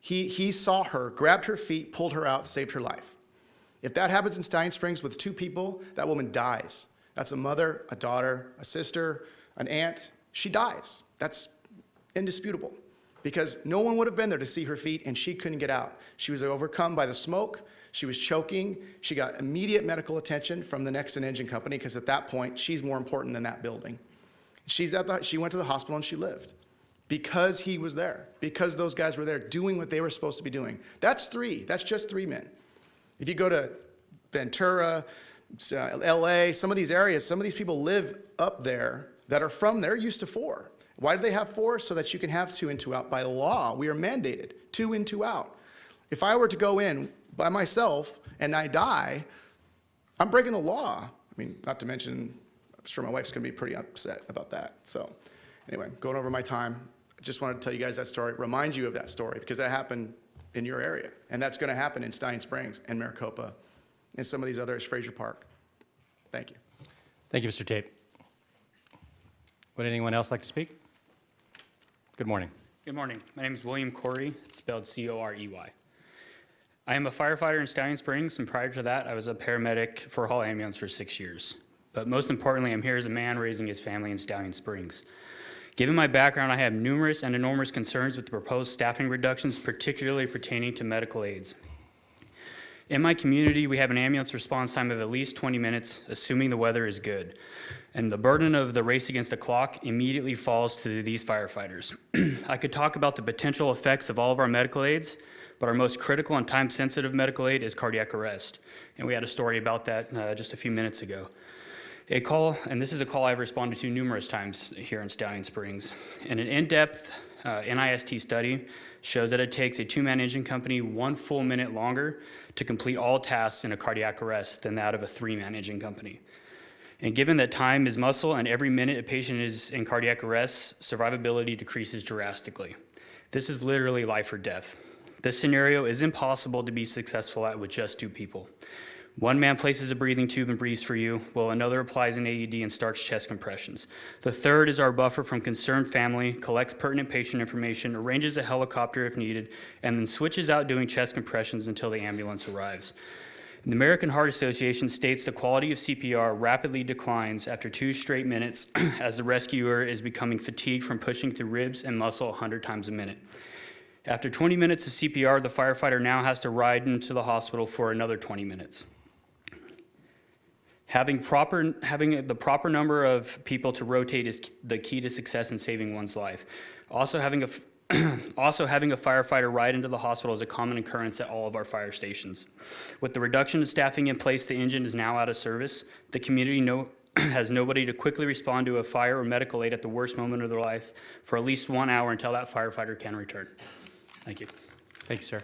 He saw her, grabbed her feet, pulled her out, saved her life. If that happens in Stein Springs with 2 people, that woman dies. That's a mother, a daughter, a sister, an aunt. She dies. That's indisputable because no one would have been there to see her feet and she couldn't get out. She was overcome by the smoke. She was choking. She got immediate medical attention from the next engine company because at that point, she's more important than that building. She went to the hospital and she lived because he was there, because those guys were there doing what they were supposed to be doing. That's 3. That's just 3 men. If you go to Ventura, LA, some of these areas, some of these people live up there that are from there used to 4. Why do they have 4? So that you can have 2 in, 2 out. By law, we are mandated 2 in, 2 out. If I were to go in by myself and I die, I'm breaking the law. I mean, not to mention, I'm sure my wife's gonna be pretty upset about that. So anyway, going over my time, I just wanted to tell you guys that story, remind you of that story because that happened in your area. And that's gonna happen in Stein Springs and Maricopa and some of these others, Frazier Park. Thank you. Thank you, Mr. Tate. Would anyone else like to speak? Good morning. Good morning. My name is William Corey, spelled C-O-R-E-Y. I am a firefighter in Stein Springs, and prior to that, I was a paramedic for Hall Ambulance for 6 years. But most importantly, I'm here as a man raising his family in Stallion Springs. Given my background, I have numerous and enormous concerns with the proposed staffing reductions, particularly pertaining to medical aids. In my community, we have an ambulance response time of at least 20 minutes, assuming the weather is good. And the burden of the race against the clock immediately falls to these firefighters. I could talk about the potential effects of all of our medical aids, but our most critical and time-sensitive medical aid is cardiac arrest. And we had a story about that just a few minutes ago. A call, and this is a call I've responded to numerous times here in Stallion Springs. And an in-depth NIST study shows that it takes a 2-man engine company 1 full minute longer to complete all tasks in a cardiac arrest than that of a 3-man engine company. And given that time is muscle and every minute a patient is in cardiac arrest, survivability decreases drastically. This is literally life or death. This scenario is impossible to be successful at with just 2 people. 1 man places a breathing tube and breathes for you, while another applies an AED and starts chest compressions. The third is our buffer from concerned family, collects pertinent patient information, arranges a helicopter if needed, and then switches out doing chest compressions until the ambulance arrives. The American Heart Association states the quality of CPR rapidly declines after 2 straight minutes as the rescuer is becoming fatigued from pushing through ribs and muscle 100 times a minute. After 20 minutes of CPR, the firefighter now has to ride into the hospital for another 20 minutes. Having the proper number of people to rotate is the key to success in saving one's life. Also having a firefighter ride into the hospital is a common occurrence at all of our fire stations. With the reduction of staffing in place, the engine is now out of service. The community has nobody to quickly respond to a fire or medical aid at the worst moment of their life for at least 1 hour until that firefighter can return. Thank you. Thank you, sir.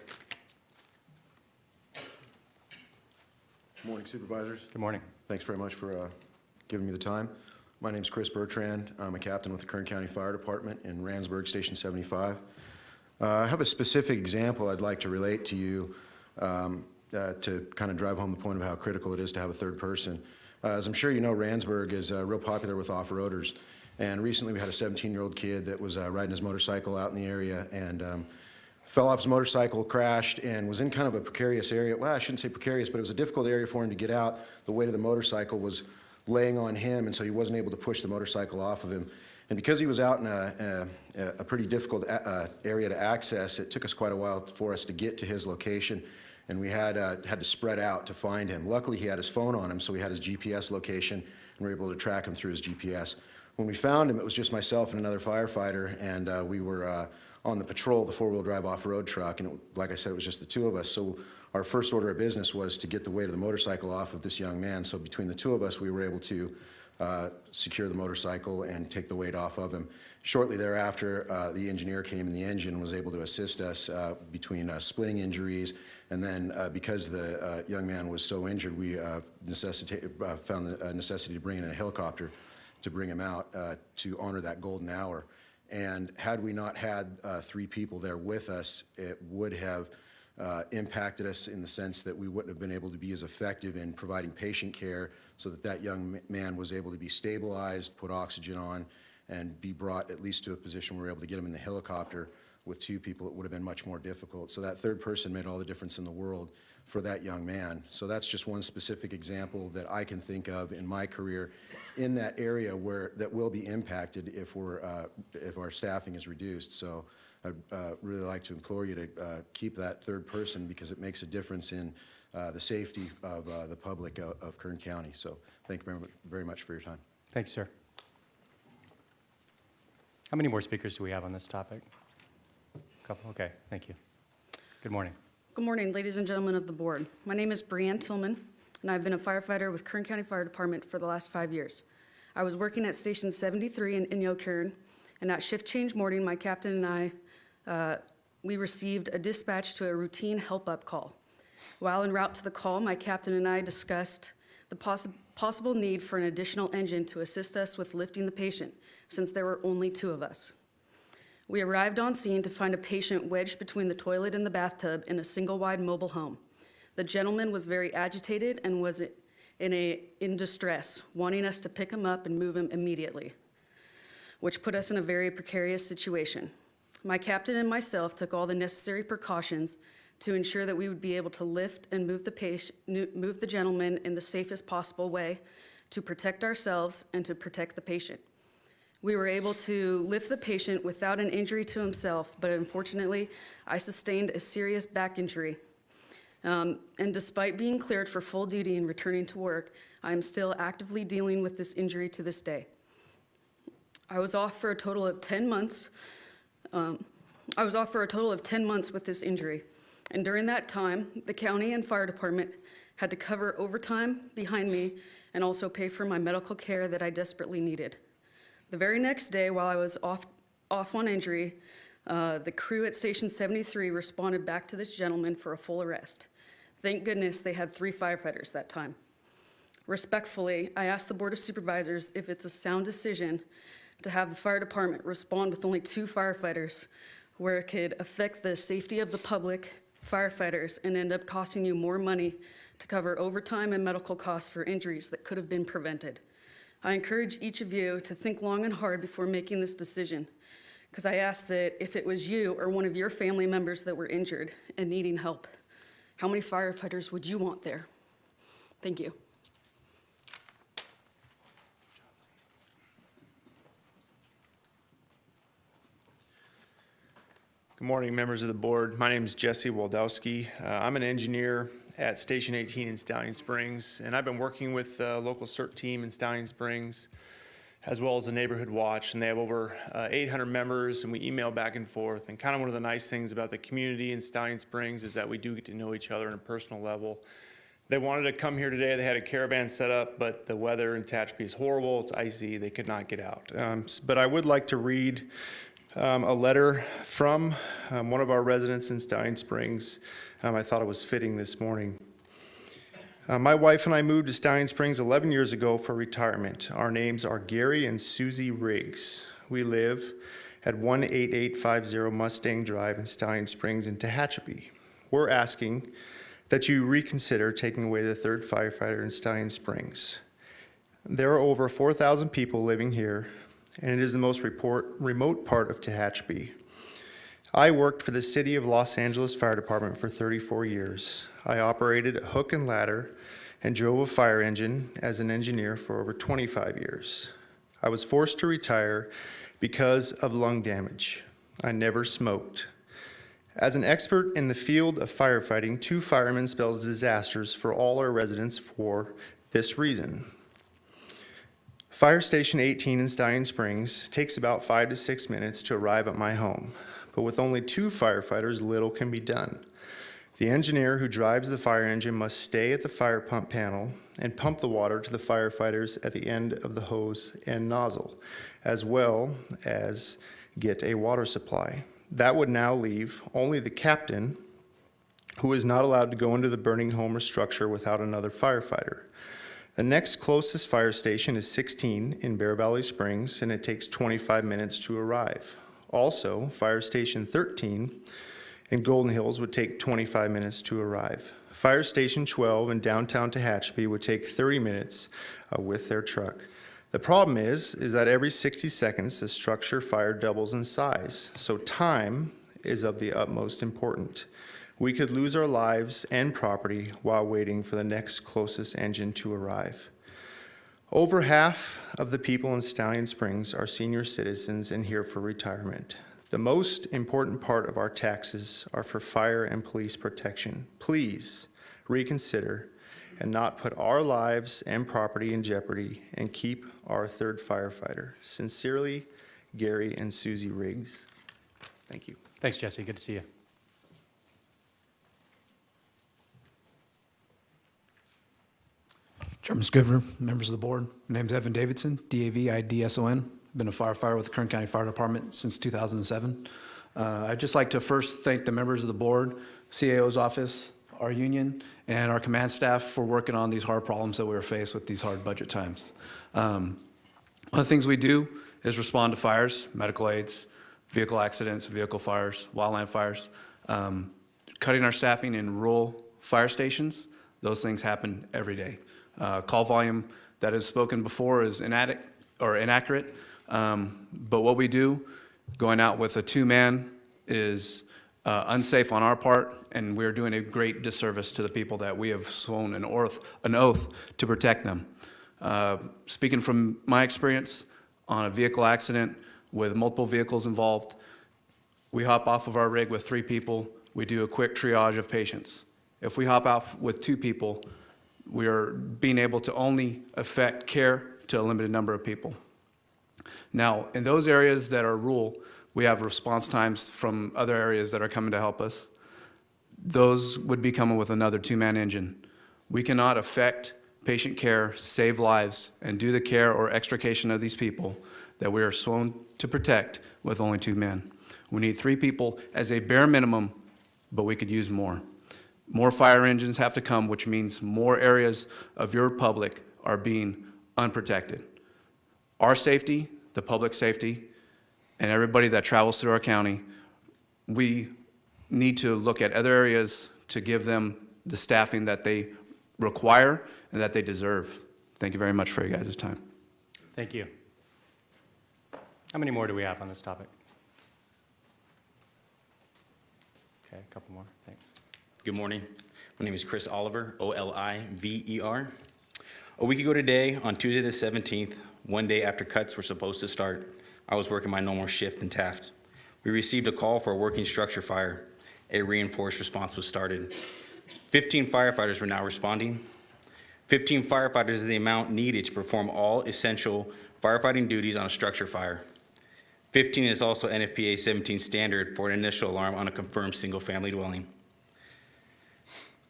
Good morning, Supervisors. Good morning. Thanks very much for giving me the time. My name is Chris Bertrand. I'm a captain with the Kern County Fire Department in Randsburg, Station 75. I have a specific example I'd like to relate to you to kind of drive home the point of how critical it is to have a third person. As I'm sure you know, Randsburg is real popular with off-roaders. And recently we had a 17-year-old kid that was riding his motorcycle out in the area and fell off his motorcycle, crashed, and was in kind of a precarious area. Well, I shouldn't say precarious, but it was a difficult area for him to get out. The weight of the motorcycle was laying on him, and so he wasn't able to push the motorcycle off of him. And because he was out in a pretty difficult area to access, it took us quite a while for us to get to his location, and we had to spread out to find him. Luckily, he had his phone on him, so we had his GPS location, and we were able to track him through his GPS. When we found him, it was just myself and another firefighter, and we were on the patrol, the 4-wheel drive off-road truck, and like I said, it was just the 2 of us. So our first order of business was to get the weight of the motorcycle off of this young man. So between the 2 of us, we were able to secure the motorcycle and take the weight off of him. Shortly thereafter, the engineer came in the engine and was able to assist us between splitting injuries, and then because the young man was so injured, we found the necessity to bring in a helicopter to bring him out to honor that golden hour. And had we not had 3 people there with us, it would have impacted us in the sense that we wouldn't have been able to be as effective in providing patient care so that that young man was able to be stabilized, put oxygen on, and be brought at least to a position where we were able to get him in the helicopter. With 2 people, it would have been much more difficult. So that third person made all the difference in the world for that young man. So that's just one specific example that I can think of in my career in that area where that will be impacted if our staffing is reduced. So I'd really like to implore you to keep that third person because it makes a difference in the safety of the public of Kern County. So thank you very much for your time. Thank you, sir. How many more speakers do we have on this topic? A couple? Okay, thank you. Good morning. Good morning, ladies and gentlemen of the board. My name is Brianne Tillman, and I've been a firefighter with Kern County Fire Department for the last 5 years. I was working at Station 73 in Inyo, Kern, and at shift change morning, my captain and I, we received a dispatch to a routine help-up call. While en route to the call, my captain and I discussed the possible need for an additional engine to assist us with lifting the patient, since there were only 2 of us. We arrived on scene to find a patient wedged between the toilet and the bathtub in a single-wide mobile home. The gentleman was very agitated and was in distress, wanting us to pick him up and move him immediately, which put us in a very precarious situation. My captain and myself took all the necessary precautions to ensure that we would be able to lift and move the gentleman in the safest possible way to protect ourselves and to protect the patient. We were able to lift the patient without an injury to himself, but unfortunately, I sustained a serious back injury. And despite being cleared for full duty and returning to work, I am still actively dealing with this injury to this day. I was off for a total of 10 months. With this injury. And during that time, the county and fire department had to cover overtime behind me and also pay for my medical care that I desperately needed. The very next day, while I was off on injury, the crew at Station 73 responded back to this gentleman for a full arrest. Thank goodness they had 3 firefighters that time. Respectfully, I asked the Board of Supervisors if it's a sound decision to have the fire department respond with only 2 firefighters, where it could affect the safety of the public, firefighters, and end up costing you more money to cover overtime and medical costs for injuries that could have been prevented. I encourage each of you to think long and hard before making this decision, because I ask that if it was you or one of your family members that were injured and needing help, how many firefighters would you want there? Thank you. Good morning, members of the board. My name is Jesse Waldowski. I'm an engineer at Station 18 in Stallion Springs, and I've been working with the local CERT team in Stallion Springs, as well as the Neighborhood Watch, and they have over 800 members, and we email back and forth. And kind of one of the nice things about the community in Stallion Springs is that we do get to know each other on a personal level. They wanted to come here today. They had a caravan set up, but the weather in Tehachapi is horrible. It's icy. They could not get out. But I would like to read a letter from one of our residents in Stallion Springs. I thought it was fitting this morning. My wife and I moved to Stallion Springs 11 years ago for retirement. Our names are Gary and Susie Riggs. We live at 18850 Mustang Drive in Stallion Springs in Tehachapi. We're asking that you reconsider taking away the 3rd firefighter in Stallion Springs. There are over 4,000 people living here, and it is the most remote part of Tehachapi. I worked for the City of Los Angeles Fire Department for 34 years. I operated a hook and ladder and drove a fire engine as an engineer for over 25 years. I was forced to retire because of lung damage. I never smoked. As an expert in the field of firefighting, 2 firemen spells disasters for all our residents for this reason. Fire Station 18 in Stallion Springs takes about 5 to 6 minutes to arrive at my home, but with only 2 firefighters, little can be done. The engineer who drives the fire engine must stay at the fire pump panel and pump the water to the firefighters at the end of the hose and nozzle, as well as get a water supply. That would now leave only the captain, who is not allowed to go into the burning home or structure without another firefighter. The next closest fire station is 16 in Bear Valley Springs, and it takes 25 minutes to arrive. Also, Fire Station 13 in Golden Hills would take 25 minutes to arrive. Fire Station 12 in downtown Tehachapi would take 30 minutes with their truck. The problem is that every 60 seconds, the structure fire doubles in size, so time is of the utmost importance. We could lose our lives and property while waiting for the next closest engine to arrive. Over half of the people in Stallion Springs are senior citizens and here for retirement. The most important part of our taxes are for fire and police protection. Please reconsider and not put our lives and property in jeopardy and keep our third firefighter. Sincerely, Gary and Susie Riggs. Thank you. Thanks, Jesse. Good to see you. Chairman Scrivener, members of the board, my name is Evan Davidson, D-A-V-I-D-S-O-N. Been a firefighter with the Kern County Fire Department since 2007. I'd just like to first thank the members of the board, CAO's office, our union, and our command staff for working on these hard problems that we were faced with these hard budget times. One of the things we do is respond to fires, medical aids, vehicle accidents, vehicle fires, wildland fires. Cutting our staffing in rural fire stations, those things happen every day. Call volume that is spoken before is inaccurate, but what we do, going out with a two-man, is unsafe on our part, and we're doing a great disservice to the people that we have sworn an oath to protect them. Speaking from my experience on a vehicle accident with multiple vehicles involved, we hop off of our rig with 3 people, we do a quick triage of patients. If we hop out with 2 people, we are being able to only affect care to a limited number of people. Now, in those areas that are rural, we have response times from other areas that are coming to help us. Those would be coming with another 2-man engine. We cannot affect patient care, save lives, and do the care or extrication of these people that we are sworn to protect with only 2 men. We need 3 people as a bare minimum, but we could use more. More fire engines have to come, which means more areas of your public are being unprotected. Our safety, the public safety, and everybody that travels through our county, we need to look at other areas to give them the staffing that they require and that they deserve. Thank you very much for your guys' time. Thank you. How many more do we have on this topic? Okay, a couple more. Thanks. Good morning. My name is Chris Oliver, O-L-I-V-E-R. A week ago today, on Tuesday the 17th, one day after cuts were supposed to start, I was working my normal shift in Taft. We received a call for a working structure fire. A reinforced response was started. 15 firefighters were now responding. 15 firefighters is the amount needed to perform all essential firefighting duties on a structure fire. 15 is also NFPA 17 standard for an initial alarm on a confirmed single-family dwelling.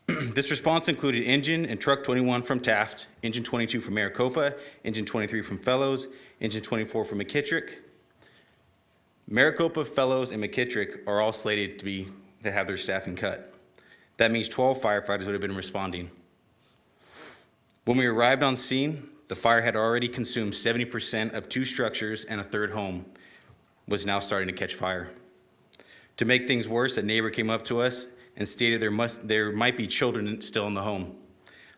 This response included engine and truck 21 from Taft, engine 22 from Maricopa, engine 23 from Fellows, engine 24 from McKittrick. Maricopa, Fellows, and McKittrick are all slated to have their staffing cut. That means 12 firefighters would have been responding. When we arrived on scene, the fire had already consumed 70% of 2 structures, and a 3rd home was now starting to catch fire. To make things worse, a neighbor came up to us and stated there might be children still in the home.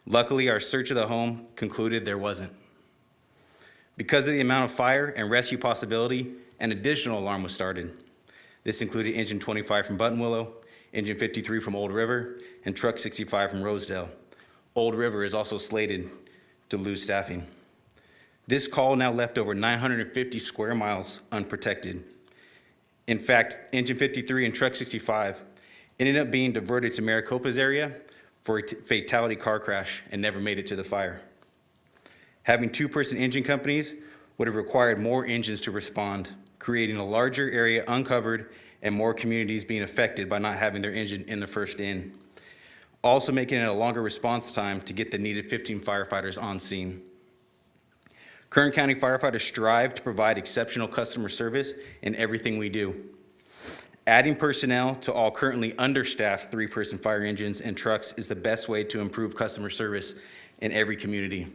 Luckily, our search of the home concluded there wasn't. Because of the amount of fire and rescue possibility, an additional alarm was started. This included engine 25 from Buttonwillow, engine 53 from Old River, and truck 65 from Rosedale. Old River is also slated to lose staffing. This call now left over 950 square miles unprotected. In fact, engine 53 and truck 65 ended up being diverted to Maricopa's area for a fatality car crash and never made it to the fire. Having 2-person engine companies would have required more engines to respond, creating a larger area uncovered and more communities being affected by not having their engine in the first in. also making it a longer response time to get the needed 15 firefighters on scene. Kern County firefighters strive to provide exceptional customer service in everything we do. Adding personnel to all currently understaffed 3-person fire engines and trucks is the best way to improve customer service in every community,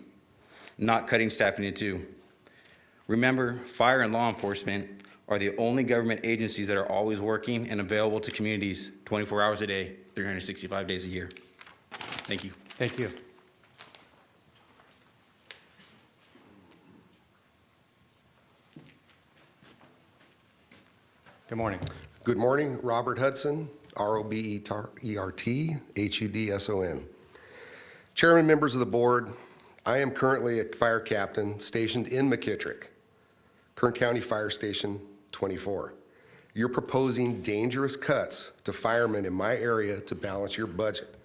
not cutting staffing in two. Remember, fire and law enforcement are the only government agencies that are always working and available to communities 24 hours a day, 365 days a year. Thank you. Thank you. Good morning. Good morning, Robert Hudson, R-O-B-E-R-T, H-U-D-S-O-N. Chairman, members of the board, I am currently a fire captain stationed in McKittrick, Kern County Fire Station 24. You're proposing dangerous cuts to firemen in my area to balance your budget,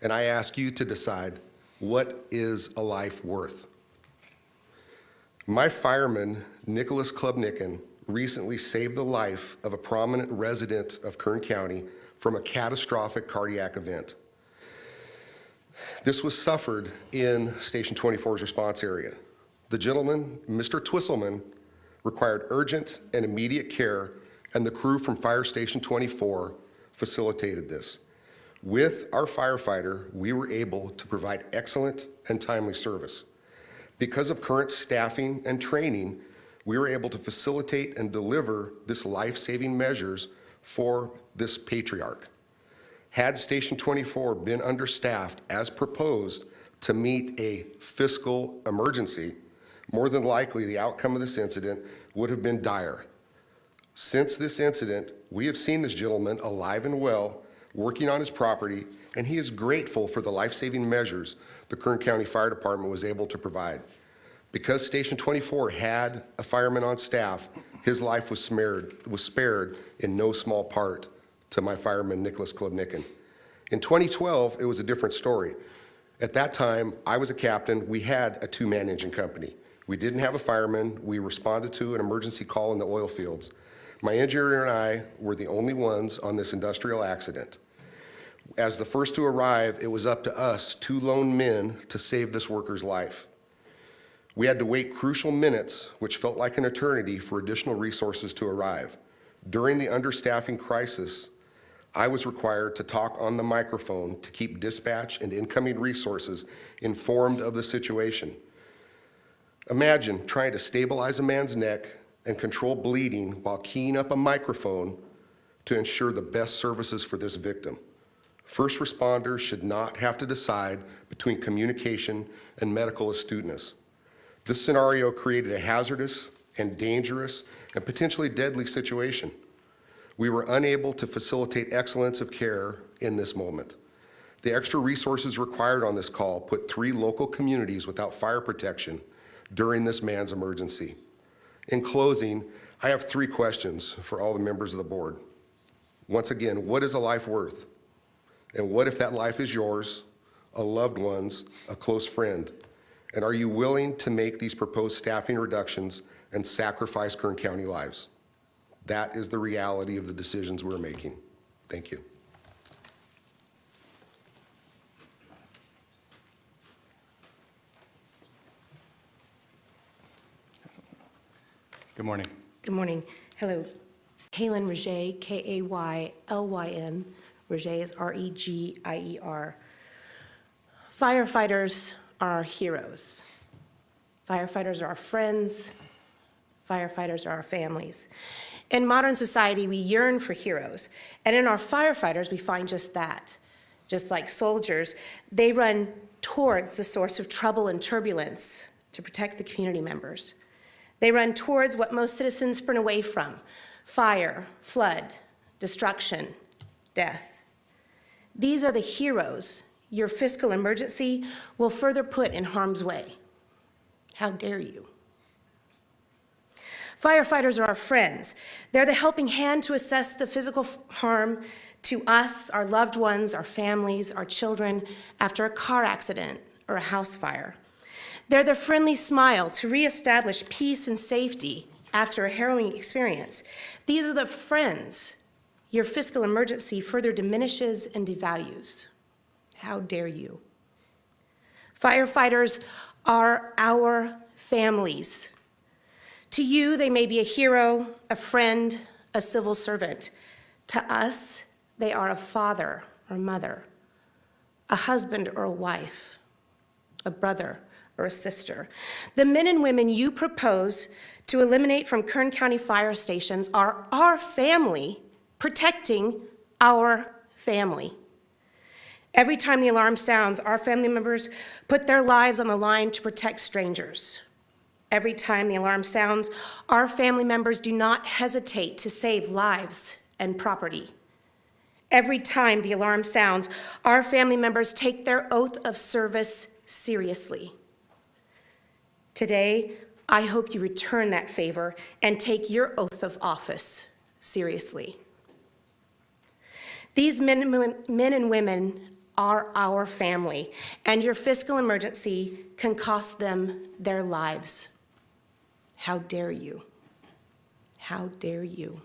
and I ask you to decide, what is a life worth? My fireman, Nicholas Klubnikin, recently saved the life of a prominent resident of Kern County from a catastrophic cardiac event. This was suffered in Station 24's response area. The gentleman, Mr. Twisselman, required urgent and immediate care, and the crew from Fire Station 24 facilitated this. With our firefighter, we were able to provide excellent and timely service. Because of current staffing and training, we were able to facilitate and deliver this life-saving measures for this patriarch. Had Station 24 been understaffed as proposed to meet a fiscal emergency, more than likely the outcome of this incident would have been dire. Since this incident, we have seen this gentleman alive and well, working on his property, and he is grateful for the life-saving measures the Kern County Fire Department was able to provide. Because Station 24 had a fireman on staff, his life was spared in no small part to my fireman, Nicholas Klubnikin. In 2012, it was a different story. At that time, I was a captain. We had a 2-man engine company. We didn't have a fireman. We responded to an emergency call in the oil fields. My engineer and I were the only ones on this industrial accident. As the first to arrive, it was up to us, 2 lone men, to save this worker's life. We had to wait crucial minutes, which felt like an eternity, for additional resources to arrive. During the understaffing crisis, I was required to talk on the microphone to keep dispatch and incoming resources informed of the situation. Imagine trying to stabilize a man's neck and control bleeding while keying up a microphone to ensure the best services for this victim. First responders should not have to decide between communication and medical astuteness. This scenario created a hazardous and dangerous and potentially deadly situation. We were unable to facilitate excellence of care in this moment. The extra resources required on this call put 3 local communities without fire protection during this man's emergency. In closing, I have 3 questions for all the members of the board. Once again, what is a life worth? And what if that life is yours, a loved one's, a close friend? And are you willing to make these proposed staffing reductions and sacrifice Kern County lives? That is the reality of the decisions we're making. Thank you. Good morning. Good morning. Hello. Kaylin Regier, K-A-Y-L-Y-N. Regier is R-E-G-I-E-R. Firefighters are our heroes. Firefighters are our friends. Firefighters are our families. In modern society, we yearn for heroes. And in our firefighters, we find just that. Just like soldiers, they run towards the source of trouble and turbulence to protect the community members. They run towards what most citizens sprint away from: fire, flood, destruction, death. These are the heroes your fiscal emergency will further put in harm's way. How dare you? Firefighters are our friends. They're the helping hand to assess the physical harm to us, our loved ones, our families, our children after a car accident or a house fire. They're the friendly smile to reestablish peace and safety after a harrowing experience. These are the friends your fiscal emergency further diminishes and devalues. How dare you? Firefighters are our families. To you, they may be a hero, a friend, a civil servant. To us, they are a father or mother, a husband or a wife, a brother or a sister. The men and women you propose to eliminate from Kern County fire stations are our family protecting our family. Every time the alarm sounds, our family members put their lives on the line to protect strangers. Every time the alarm sounds, our family members do not hesitate to save lives and property. Every time the alarm sounds, our family members take their oath of service seriously. Today, I hope you return that favor and take your oath of office seriously. These men and women are our family, and your fiscal emergency can cost them their lives. How dare you? How dare you?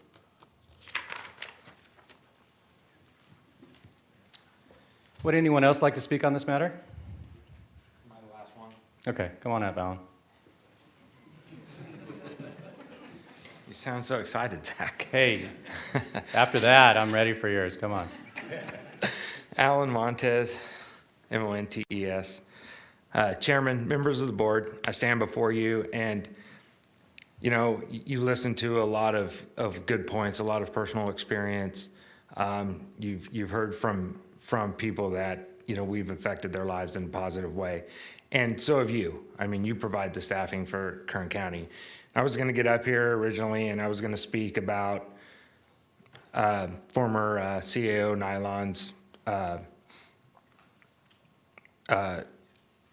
Would anyone else like to speak on this matter? Am I the last one? Okay, come on up, Alan. You sound so excited, Zach. Hey, after that, I'm ready for yours. Come on. Alan Montez, M-O-N-T-E-S. Chairman, members of the board, I stand before you and, you know, you listen to a lot of good points, a lot of personal experience. You've heard from people that, you know, we've affected their lives in a positive way. And so have you. I mean, you provide the staffing for Kern County. I was going to get up here originally and I was going to speak about former CAO Nylon's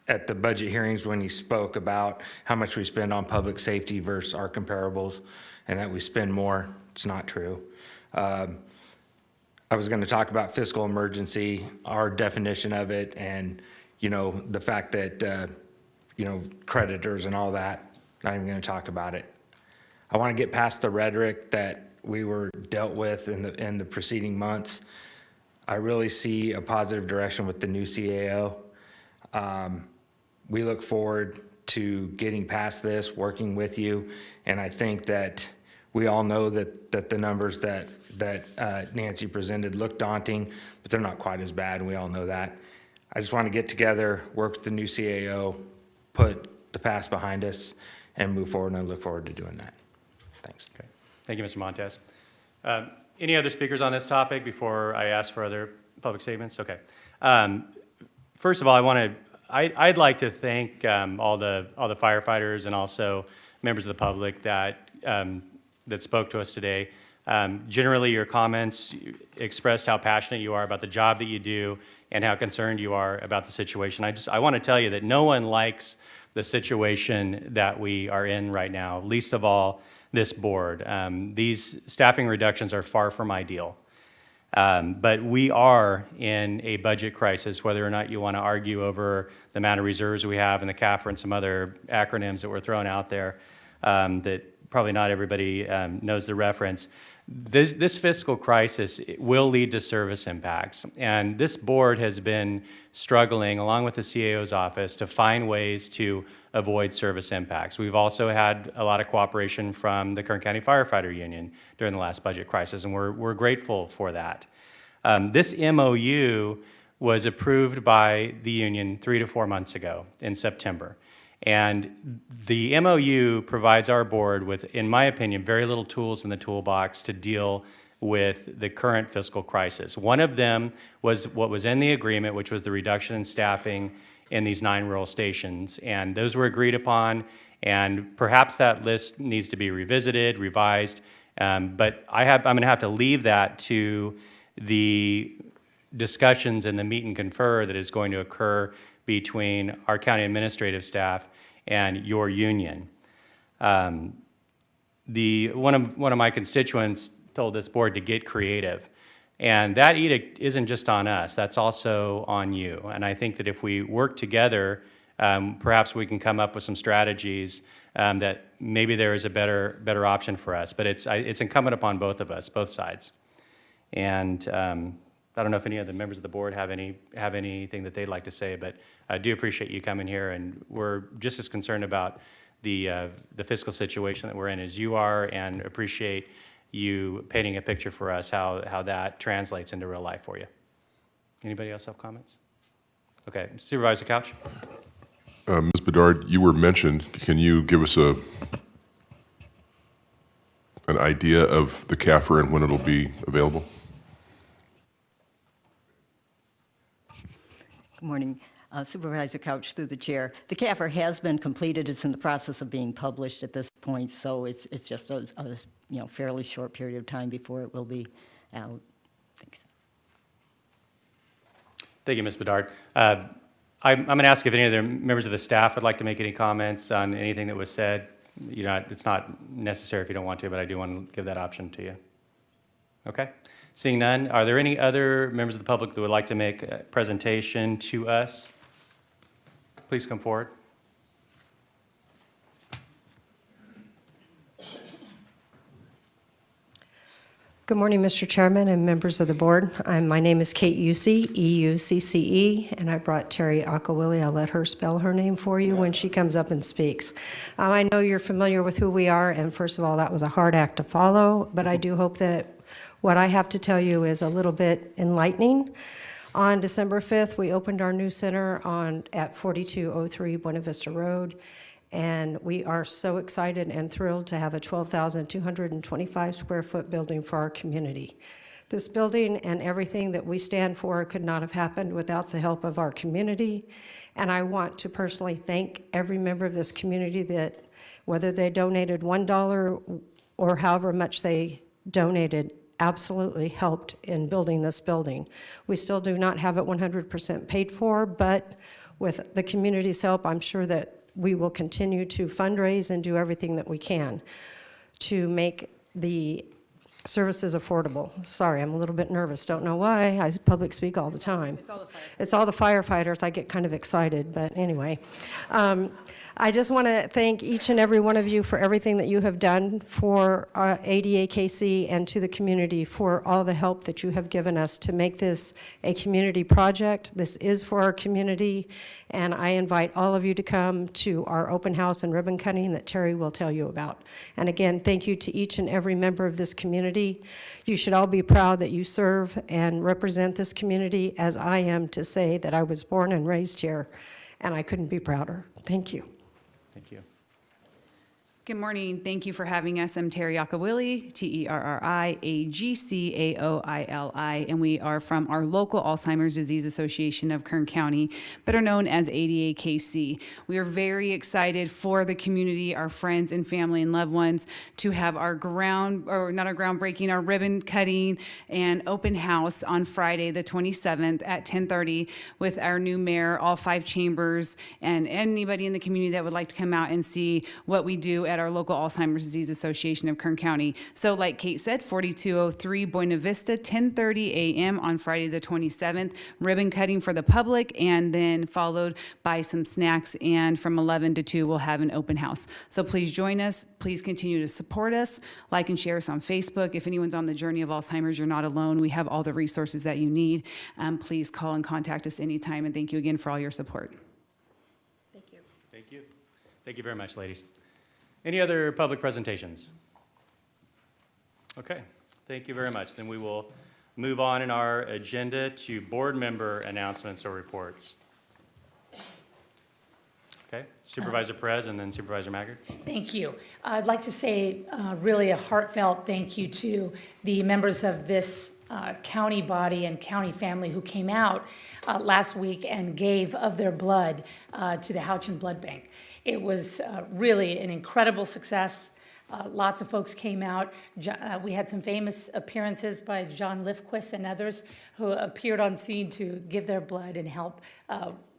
at the budget hearings when he spoke about how much we spend on public safety versus our comparables and that we spend more. It's not true. I was going to talk about fiscal emergency, our definition of it, and, you know, the fact that, you know, creditors and all that. Not even going to talk about it. I want to get past the rhetoric that we were dealt with in the preceding months. I really see a positive direction with the new CAO. We look forward to getting past this, working with you, and I think that we all know that the numbers that Nancy presented look daunting, but they're not quite as bad, and we all know that. I just want to get together, work with the new CAO, put the past behind us, and move forward, and I look forward to doing that. Thanks. Okay. Thank you, Mr. Montez. Any other speakers on this topic before I ask for other public statements? Okay. First of all, I'd like to thank all the firefighters and also members of the public that spoke to us today. Generally, your comments expressed how passionate you are about the job that you do and how concerned you are about the situation. I want to tell you that no one likes the situation that we are in right now, least of all this board. These staffing reductions are far from ideal. But we are in a budget crisis, whether or not you want to argue over the amount of reserves we have and the CAFR and some other acronyms that were thrown out there that probably not everybody knows the reference. This fiscal crisis will lead to service impacts. And this board has been struggling, along with the CAO's office, to find ways to avoid service impacts. We've also had a lot of cooperation from the Kern County Firefighter Union during the last budget crisis, and we're grateful for that. This MOU was approved by the union 3 to 4 months ago in September. And the MOU provides our board with, in my opinion, very little tools in the toolbox to deal with the current fiscal crisis. One of them was what was in the agreement, which was the reduction in staffing in these 9 rural stations. And those were agreed upon, and perhaps that list needs to be revisited, revised. But I'm going to have to leave that to the discussions and the meet and confer that is going to occur between our county administrative staff and your union. One of my constituents told this board to get creative, and that edict isn't just on us, that's also on you. And I think that if we work together, perhaps we can come up with some strategies that maybe there is a better option for us. But it's incumbent upon both of us, both sides. And I don't know if any of the members of the board have anything that they'd like to say, but I do appreciate you coming here, and we're just as concerned about the fiscal situation that we're in as you are, and appreciate you painting a picture for us how that translates into real life for you. Anybody else have comments? Okay, Supervisor Couch. Ms. Bedard, you were mentioned. Can you give us an idea of the CAFR and when it'll be available? Good morning. Supervisor Couch through the chair. The CAFR has been completed. It's in the process of being published at this point, so it's just a fairly short period of time before it will be out. Thanks. Thank you, Ms. Bedard. I'm going to ask if any of the members of the staff would like to make any comments on anything that was said. It's not necessary if you don't want to, but I do want to give that option to you. Okay. Seeing none, are there any other members of the public that would like to make a presentation to us? Please come forward. Good morning, Mr. Chairman and members of the board. My name is Kate Eucce, E-U-C-C-E, and I brought Terry Akawili. I'll let her spell her name for you when she comes up and speaks. I know you're familiar with who we are, and first of all, that was a hard act to follow, but I do hope that what I have to tell you is a little bit enlightening. On December 5th, we opened our new center at 4203 Buena Vista Road. And we are so excited and thrilled to have a 12,225 square foot building for our community. This building and everything that we stand for could not have happened without the help of our community. And I want to personally thank every member of this community that, whether they donated $1 or however much they donated, absolutely helped in building this building. We still do not have it 100% paid for, but with the community's help, I'm sure that we will continue to fundraise and do everything that we can to make the services affordable. Sorry, I'm a little bit nervous. Don't know why. I public speak all the time. It's all the firefighters. I get kind of excited, but anyway. I just want to thank each and every one of you for everything that you have done for ADAKC and to the community for all the help that you have given us to make this a community project. This is for our community, and I invite all of you to come to our open house and ribbon cutting that Terry will tell you about. And again, thank you to each and every member of this community. You should all be proud that you serve and represent this community, as I am to say that I was born and raised here, and I couldn't be prouder. Thank you. Thank you. Good morning. Thank you for having us. I'm Terry Akawili, Terriagcaoili, and we are from our local Alzheimer's Disease Association of Kern County, better known as ADAKC. We are very excited for the community, our friends and family and loved ones, to have our our ribbon cutting and open house on Friday, the 27th at 10:30 with our new mayor, all 5 chambers, and anybody in the community that would like to come out and see what we do at our local Alzheimer's Disease Association of Kern County. So like Kate said, 4203 Buena Vista, 10:30 a.m. on Friday the 27th, ribbon cutting for the public, and then followed by some snacks, and from 11 to 2 we'll have an open house. So please join us. Please continue to support us. Like and share us on Facebook. If anyone's on the journey of Alzheimer's, you're not alone. We have all the resources that you need. Please call and contact us anytime, and thank you again for all your support. Thank you. Thank you. Thank you very much, ladies. Any other public presentations? Okay, thank you very much. Then we will move on in our agenda to board member announcements or reports. Okay, Supervisor Perez and then Supervisor Maggard. Thank you. I'd like to say really a heartfelt thank you to the members of this county body and county family who came out last week and gave of their blood to the Houchin Blood Bank. It was really an incredible success. Lots of folks came out. We had some famous appearances by John Lifquist and others who appeared on scene to give their blood and help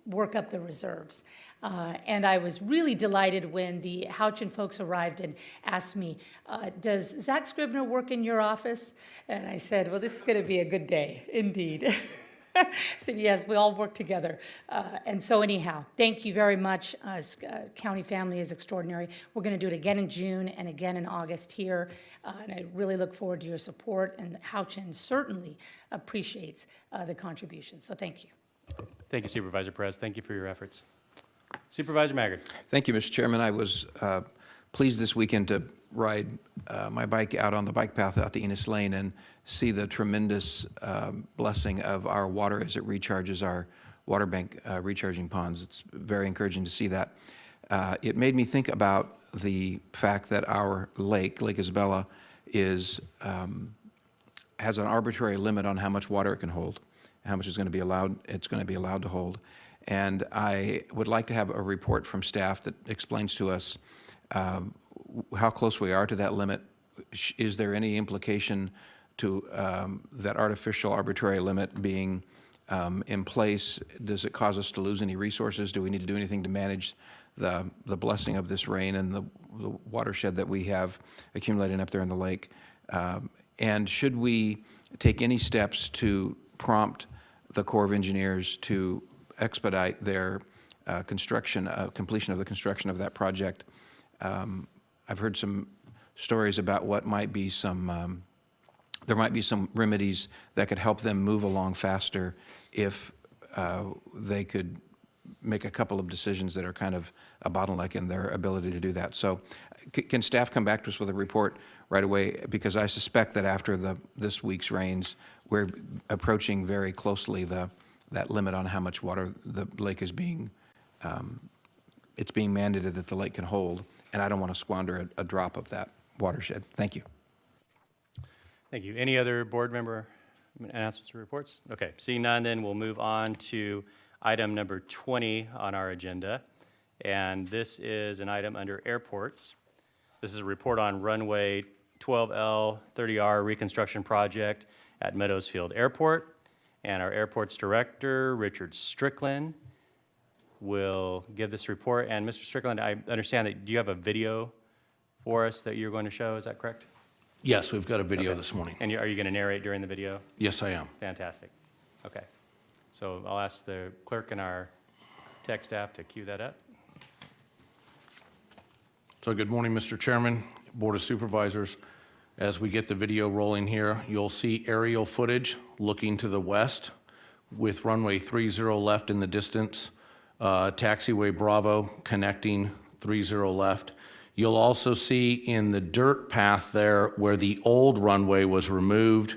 work up the reserves. And I was really delighted when the Houchin folks arrived and asked me, does Zach Scribner work in your office? And I said, well, this is going to be a good day, indeed. said, yes, we all work together. And so anyhow, thank you very much. County family is extraordinary. We're going to do it again in June and again in August here. And I really look forward to your support, and Houchin certainly appreciates the contributions. So thank you. Thank you, Supervisor Perez. Thank you for your efforts. Supervisor Maggard. Thank you, Mr. Chairman. I was pleased this weekend to ride my bike out on the bike path out to Enos Lane and see the tremendous blessing of our water as it recharges our water bank recharging ponds. It's very encouraging to see that. It made me think about the fact that our lake, Lake Isabella, has an arbitrary limit on how much water it can hold, how much it's going to be allowed to hold. And I would like to have a report from staff that explains to us how close we are to that limit. Is there any implication to that artificial arbitrary limit being in place? Does it cause us to lose any resources? Do we need to do anything to manage the blessing of this rain and the watershed that we have accumulating up there in the lake? And should we take any steps to prompt the Corps of Engineers to expedite their completion of the construction of that project? I've heard some stories about what might be some, there might be some remedies that could help them move along faster if they could make a couple of decisions that are kind of a bottleneck in their ability to do that. So can staff come back to us with a report right away? Because I suspect that after this week's rains, we're approaching very closely that limit on how much water the lake is being, it's being mandated that the lake can hold, and I don't want to squander a drop of that watershed. Thank you. Thank you. Any other board member announcements or reports? Okay, seeing none, then we'll move on to item number 20 on our agenda, and this is an item under airports. This is a report on Runway 12L 30R reconstruction project at Meadows Field Airport, and our airports director, Richard Strickland, will give this report. And Mr. Strickland, I understand that, do you have a video for us that you're going to show, is that correct? Yes, we've got a video Okay. this morning. And are you going to narrate during the video? Yes, I am. Fantastic. Okay. So I'll ask the clerk and our tech staff to cue that up. So good morning, Mr. Chairman, Board of Supervisors. As we get the video rolling here, you'll see aerial footage looking to the west with runway 30 left in the distance, taxiway Bravo connecting 30 left. You'll also see in the dirt path there where the old runway was removed,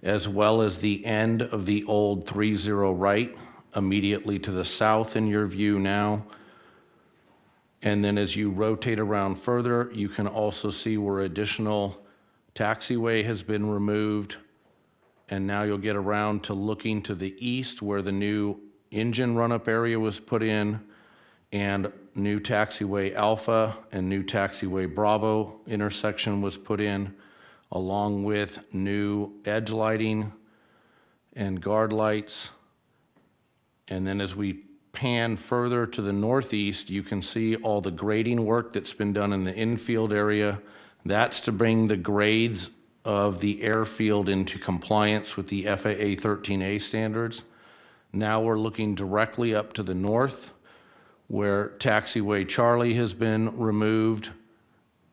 as well as the end of the old 30 right, immediately to the south in your view now. And then as you rotate around further, you can also see where additional taxiway has been removed. And now you'll get around to looking to the east where the new engine run-up area was put in, and new taxiway Alpha and new taxiway Bravo intersection was put in, along with new edge lighting and guard lights. And then as we pan further to the northeast, you can see all the grading work that's been done in the infield area. That's to bring the grades of the airfield into compliance with the FAA 13A standards. Now we're looking directly up to the north, where taxiway Charlie has been removed.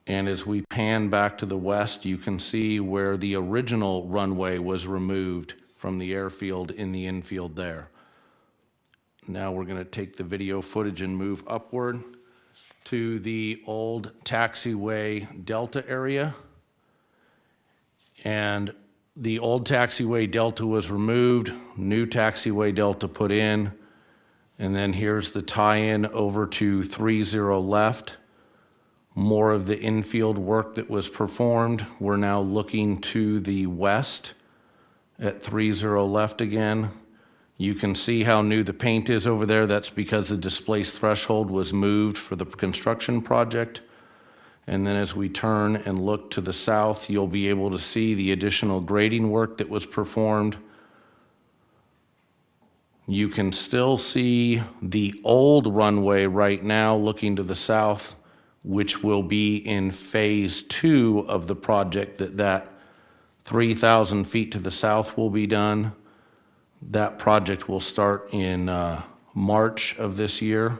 And as we pan back to the west, you can see where the original runway was removed from the airfield in the infield there. Now we're going to take the video footage and move upward to the old taxiway Delta area. And the old taxiway Delta was removed, new taxiway Delta put in, and then here's the tie-in over to 30 left. More of the infield work that was performed. We're now looking to the west at 30 left again. You can see how new the paint is over there. That's because the displaced threshold was moved for the construction project. And then as we turn and look to the south, you'll be able to see the additional grading work that was performed. You can still see the old runway right now looking to the south, which will be in phase 2 of the project, that 3,000 feet to the south will be done. That project will start in March of this year.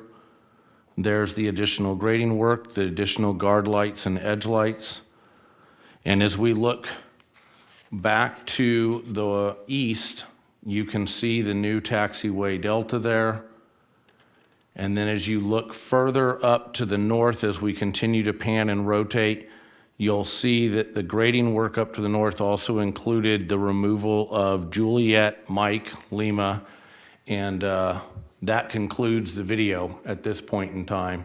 There's the additional grading work, the additional guard lights and edge lights. And as we look back to the east, you can see the new taxiway delta there. And then as you look further up to the north, as we continue to pan and rotate, you'll see that the grading work up to the north also included the removal of Juliet, Mike, Lima, and that concludes the video at this point in time.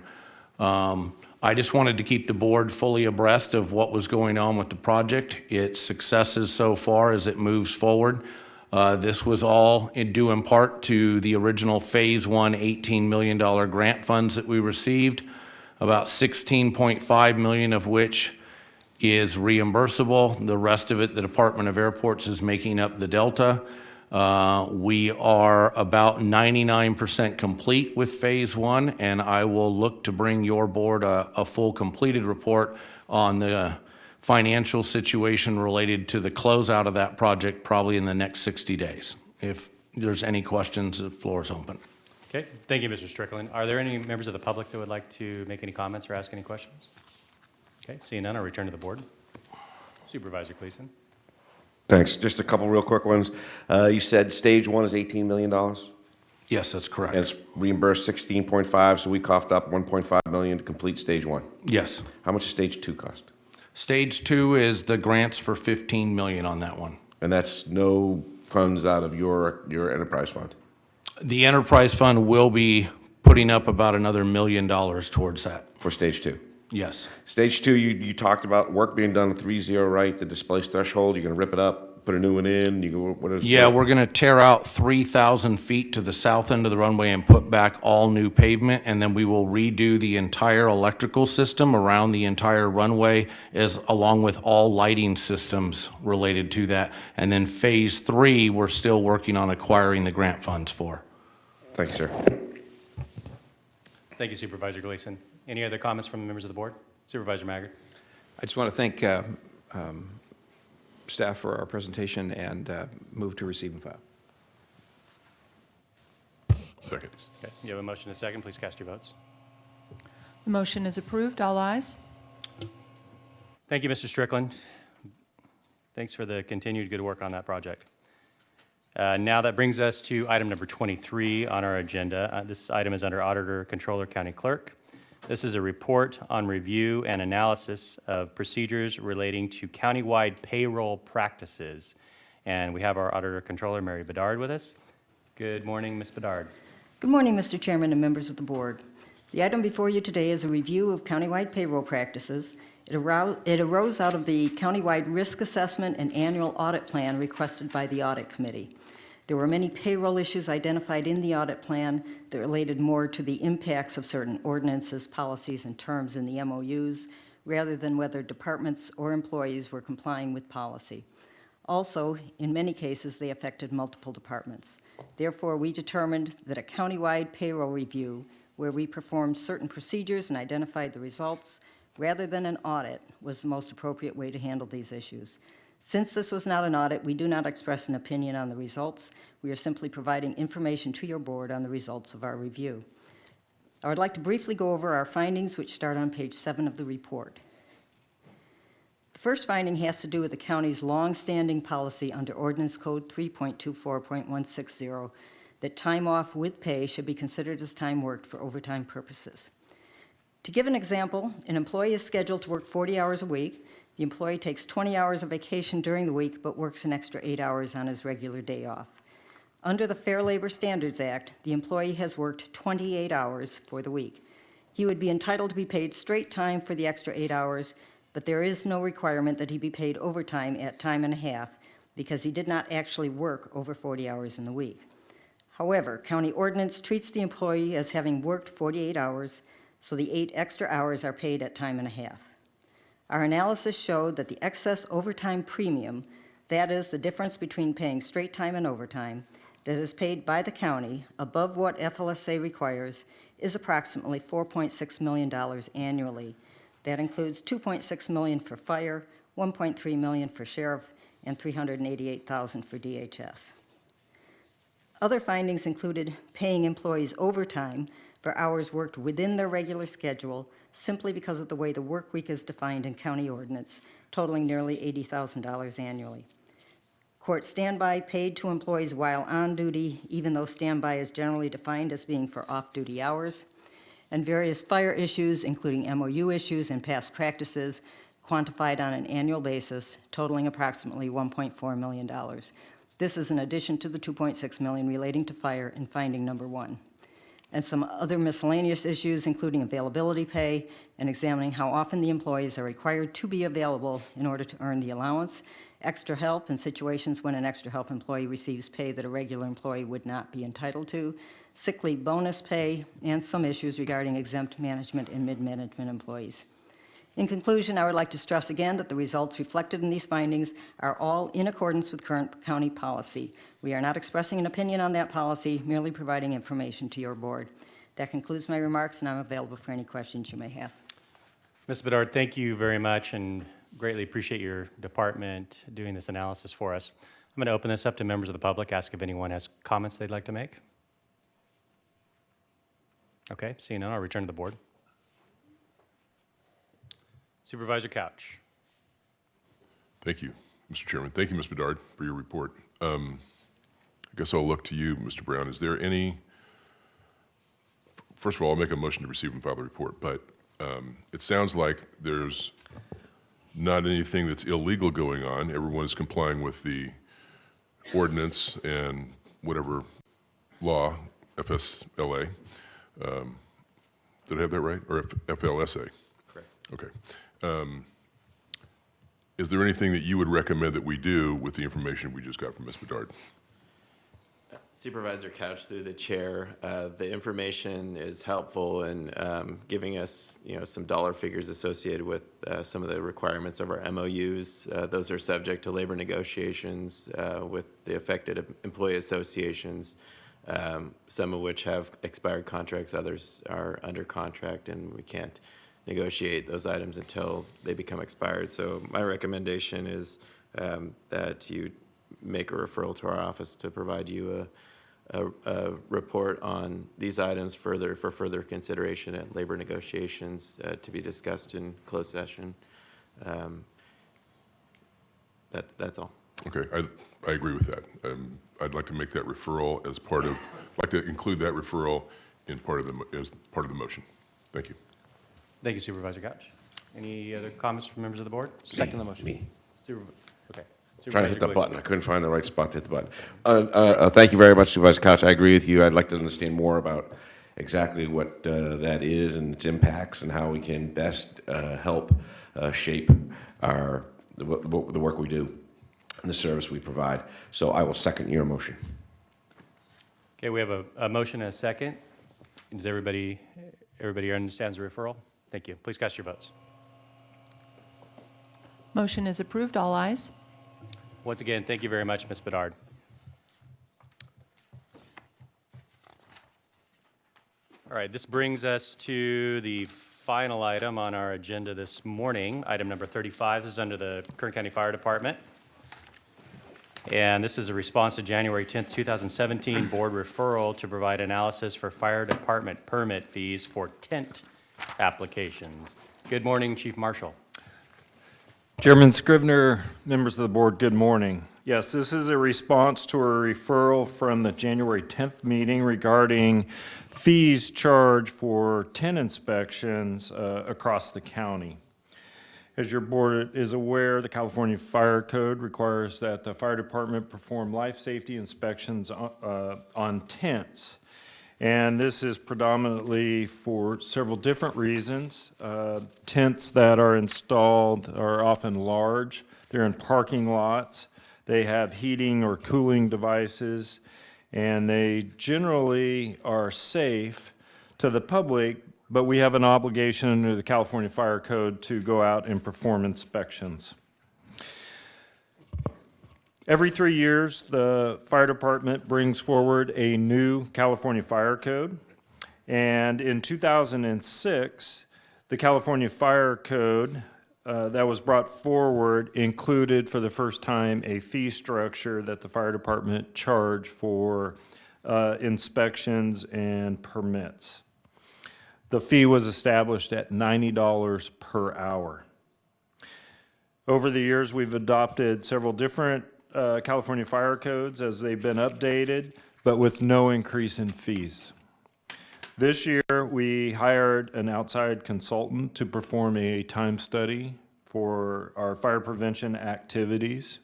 I just wanted to keep the board fully abreast of what was going on with the project, its successes so far as it moves forward. This was all due in part to the original Phase 1 $18 million grant funds that we received, about $16.5 million of which is reimbursable. The rest of it, the Department of Airports is making up the delta. We are about 99% complete with Phase 1, and I will look to bring your board a full completed report on the financial situation related to the closeout of that project probably in the next 60 days. If there's any questions, the floor is open. Okay, thank you, Mr. Strickland. Are there any members of the public that would like to make any comments or ask any questions? Okay, seeing none, I'll return to the board. Supervisor Gleason. Thanks. Just a couple real quick ones. You said stage 1 is $18 million? Yes, that's correct. And it's reimbursed 16.5, so we coughed up 1.5 million to complete stage 1? Yes. How much does stage 2 cost? Stage 2 is the grants for 15 million on that one. And that's no funds out of your enterprise fund? The enterprise fund will be putting up about another $1 million towards that. For stage 2? Yes. Stage 2, you talked about work being done at 3-0, right? The displaced threshold, you're gonna rip it up, put a new one in, you go, what is? Yeah, we're gonna tear out 3,000 feet to the south end of the runway and put back all new pavement, and then we will redo the entire electrical system around the entire runway, along with all lighting systems related to that. And then Phase 3, we're still working on acquiring the grant funds for. Thank you, sir. Thank you, Supervisor Gleason. Any other comments from the members of the board? Supervisor Maggard. I just want to thank staff for our presentation and move to receive and file. Second. Okay, you have a motion and a second. Please cast your votes. The motion is approved. All ayes. Thank you, Mr. Strickland. Thanks for the continued good work on that project. Now that brings us to item number 23 on our agenda. This item is under Auditor, Controller, County Clerk. This is a report on review and analysis of procedures relating to countywide payroll practices. And we have our Auditor Controller, Mary Bedard, with us. Good morning, Ms. Bedard. Good morning, Mr. Chairman and members of the board. The item before you today is a review of countywide payroll practices. It arose out of the countywide risk assessment and annual audit plan requested by the Audit Committee. There were many payroll issues identified in the audit plan that related more to the impacts of certain ordinances, policies, and terms in the MOUs, rather than whether departments or employees were complying with policy. Also, in many cases, they affected multiple departments. Therefore, we determined that a countywide payroll review, where we performed certain procedures and identified the results, rather than an audit, was the most appropriate way to handle these issues. Since this was not an audit, we do not express an opinion on the results. We are simply providing information to your board on the results of our review. I would like to briefly go over our findings, which start on page 7 of the report. The first finding has to do with the county's long-standing policy under Ordinance Code 3.24.160 that time off with pay should be considered as time worked for overtime purposes. To give an example, an employee is scheduled to work 40 hours a week. The employee takes 20 hours of vacation during the week, but works an extra 8 hours on his regular day off. Under the Fair Labor Standards Act, the employee has worked 28 hours for the week. He would be entitled to be paid straight time for the extra 8 hours, but there is no requirement that he be paid overtime at time and a half because he did not actually work over 40 hours in the week. However, county ordinance treats the employee as having worked 48 hours, so the 8 extra hours are paid at time and a half. Our analysis showed that the excess overtime premium, that is the difference between paying straight time and overtime, that is paid by the county above what FLSA requires is approximately $4.6 million annually. That includes $2.6 million for fire, $1.3 million for sheriff, and $388,000 for DHS. Other findings included paying employees overtime for hours worked within their regular schedule simply because of the way the work week is defined in county ordinance, totaling nearly $80,000 annually. Court standby paid to employees while on duty, even though standby is generally defined as being for off-duty hours, and various fire issues, including MOU issues and past practices, quantified on an annual basis, totaling approximately $1.4 million. This is in addition to the $2.6 million relating to fire in finding number 1. And some other miscellaneous issues, including availability pay and examining how often the employees are required to be available in order to earn the allowance, extra help in situations when an extra help employee receives pay that a regular employee would not be entitled to, sick leave bonus pay, and some issues regarding exempt management and mid-management employees. In conclusion, I would like to stress again that the results reflected in these findings are all in accordance with current county policy. We are not expressing an opinion on that policy, merely providing information to your board. That concludes my remarks, and I'm available for any questions you may have. Ms. Bedard, thank you very much, and greatly appreciate your department doing this analysis for us. I'm going to open this up to members of the public, ask if anyone has comments they'd like to make. Okay, seeing none, I'll return to the board. Supervisor Couch. Thank you, Mr. Chairman. Thank you, Ms. Bedard, for your report. I guess I'll look to you, Mr. Brown. Is there any, first of all, I'll make a motion to receive and file the report, but it sounds like there's not anything that's illegal going on. Everyone is complying with the ordinance and whatever law, FSLA. Did I have that right? Or FLSA? Correct. Okay. Is there anything that you would recommend that we do with the information we just got from Ms. Bedard? Supervisor Couch, through the chair, the information is helpful in giving us, some dollar figures associated with some of the requirements of our MOUs. Those are subject to labor negotiations with the affected employee associations, some of which have expired contracts, others are under contract, and we can't negotiate those items until they become expired. So my recommendation is that you make a referral to our office to provide you a report on these items for further consideration at labor negotiations to be discussed in closed session. That's all. Okay, I agree with that. I'd like to make that referral as part of, like to include that referral in as part of the motion. Thank you. Thank you, Supervisor Couch. Any other comments from members of the board? Second the motion. Me. Okay. Trying to hit the Supervisor button. Gleason. I couldn't find the right spot to hit the button. Thank you very much, Supervisor Couch. I agree with you. I'd like to understand more about exactly what that is and its impacts and how we can best help shape the work we do and the service we provide. So I will second your motion. Okay, we have a motion and a second. Does everybody understands the referral? Thank you. Please cast your votes. Motion is approved. All ayes. Once again, thank you very much, Ms. Bedard. All right, this brings us to the final item on our agenda this morning, item number 35. This is under the Kern County Fire Department. And this is a response to January 10th, 2017 board referral to provide analysis for fire department permit fees for tent applications. Good morning, Chief Marshal. Chairman Scrivener, members of the board, good morning. Yes, this is a response to a referral from the January 10th meeting regarding fees charged for tent inspections across the county. As your board is aware, the California Fire Code requires that the fire department perform life safety inspections on tents. And this is predominantly for several different reasons. Tents that are installed are often large. They're in parking lots. They have heating or cooling devices, and they generally are safe to the public, but we have an obligation under the California Fire Code to go out and perform inspections. Every 3 years, the fire department brings forward a new California Fire Code. And in 2006, the California Fire Code that was brought forward included for the first time a fee structure that the fire department charged for inspections and permits. The fee was established at $90 per hour. Over the years, we've adopted several different California fire codes as they've been updated, but with no increase in fees. This year, we hired an outside consultant to perform a time study for our fire prevention activities.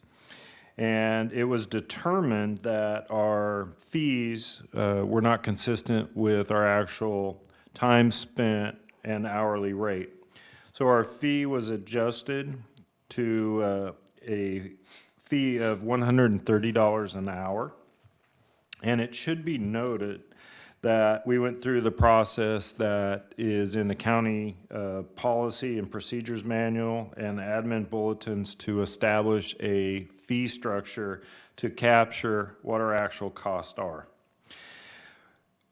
And it was determined that our fees were not consistent with our actual time spent and hourly rate. So our fee was adjusted to a fee of $130 an hour. And it should be noted that we went through the process that is in the county policy and procedures manual and the admin bulletins to establish a fee structure to capture what our actual costs are.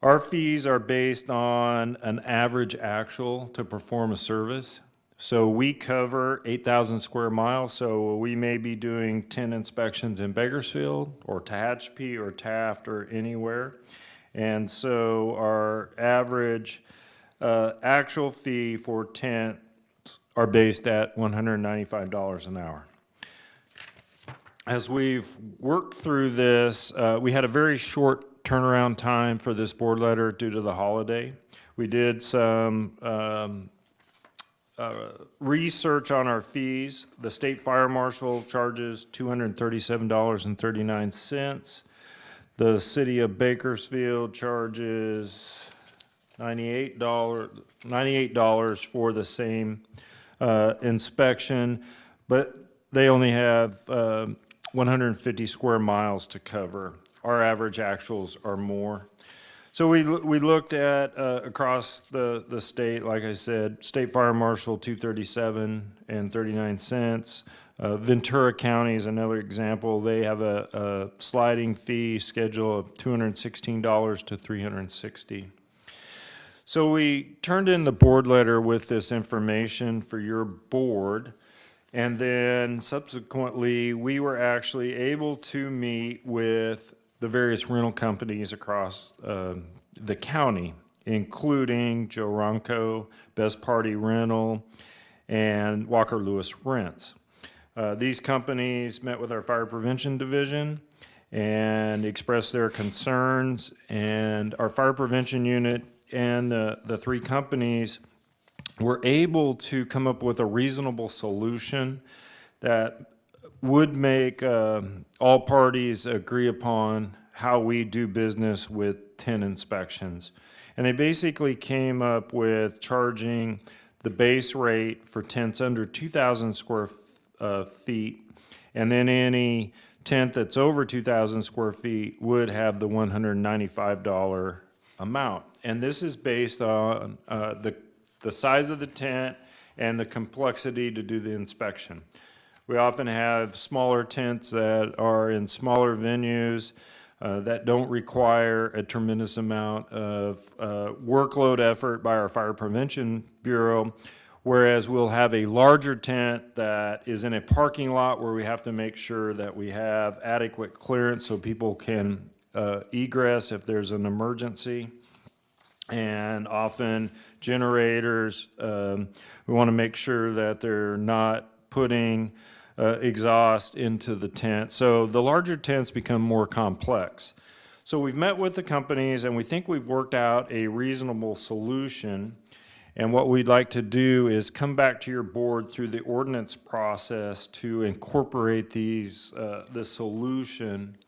Our fees are based on an average actual to perform a service. So we cover 8,000 square miles, so we may be doing 10 inspections in Bakersfield or Tehachapi or Taft or anywhere. And so our average actual fee for tents are based at $195 an hour. As we've worked through this, we had a very short turnaround time for this board letter due to the holiday. We did some research on our fees. The state fire marshal charges $237.39. The city of Bakersfield charges $98 for the same inspection, but they only have 150 square miles to cover. Our average actuals are more. So we looked at across the state, like I said, State Fire Marshal $237.39. Ventura County is another example. They have a sliding fee schedule of $216 to $360. So we turned in the board letter with this information for your board, and then subsequently we were actually able to meet with the various rental companies across the county, including Joe Ronco, Best Party Rental, and Walker Lewis Rents. These companies met with our fire prevention division and expressed their concerns, and our fire prevention unit and the three companies were able to come up with a reasonable solution that would make all parties agree upon how we do business with 10 inspections. And they basically came up with charging the base rate for tents under 2,000 square feet, and then any tent that's over 2,000 square feet would have the $195 amount. And this is based on the size of the tent and the complexity to do the inspection. We often have smaller tents that are in smaller venues that don't require a tremendous amount of workload effort by our Fire Prevention Bureau, whereas we'll have a larger tent that is in a parking lot where we have to make sure that we have adequate clearance so people can egress if there's an emergency. And often generators, we want to make sure that they're not putting exhaust into the tent. So the larger tents become more complex. So we've met with the companies and we think we've worked out a reasonable solution. And what we'd like to do is come back to your board through the ordinance process to incorporate this solution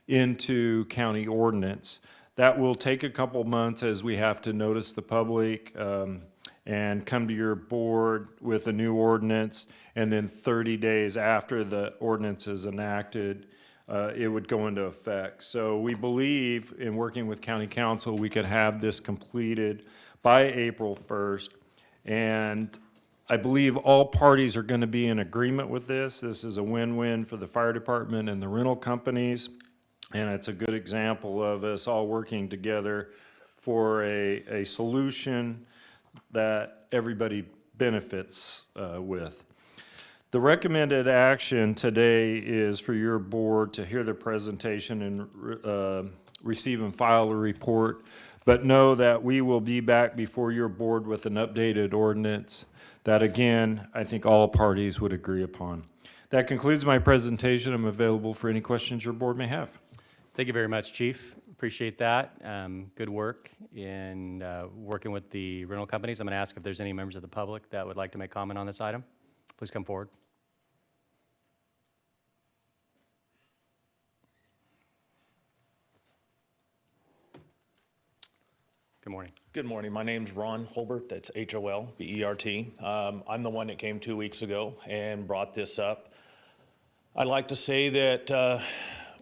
into county ordinance. That will take a couple months as we have to notice the public and come to your board with a new ordinance, and then 30 days after the ordinance is enacted, it would go into effect. So we believe, in working with county council, we could have this completed by April 1st, and I believe all parties are going to be in agreement with this. This is a win-win for the fire department and the rental companies. And it's a good example of us all working together for a solution that everybody benefits with. The recommended action today is for your board to hear the presentation and receive and file a report, but know that we will be back before your board with an updated ordinance that, again, I think all parties would agree upon. That concludes my presentation. I'm available for any questions your board may have. Thank you very much, Chief. Appreciate that. Good work in working with the rental companies. I'm going to ask if there's any members of the public that would like to make comment on this item. Please come forward. Good morning. Good morning. My name's Ron Holbert. That's Holbert. I'm the one that came 2 weeks ago and brought this up. I'd like to say that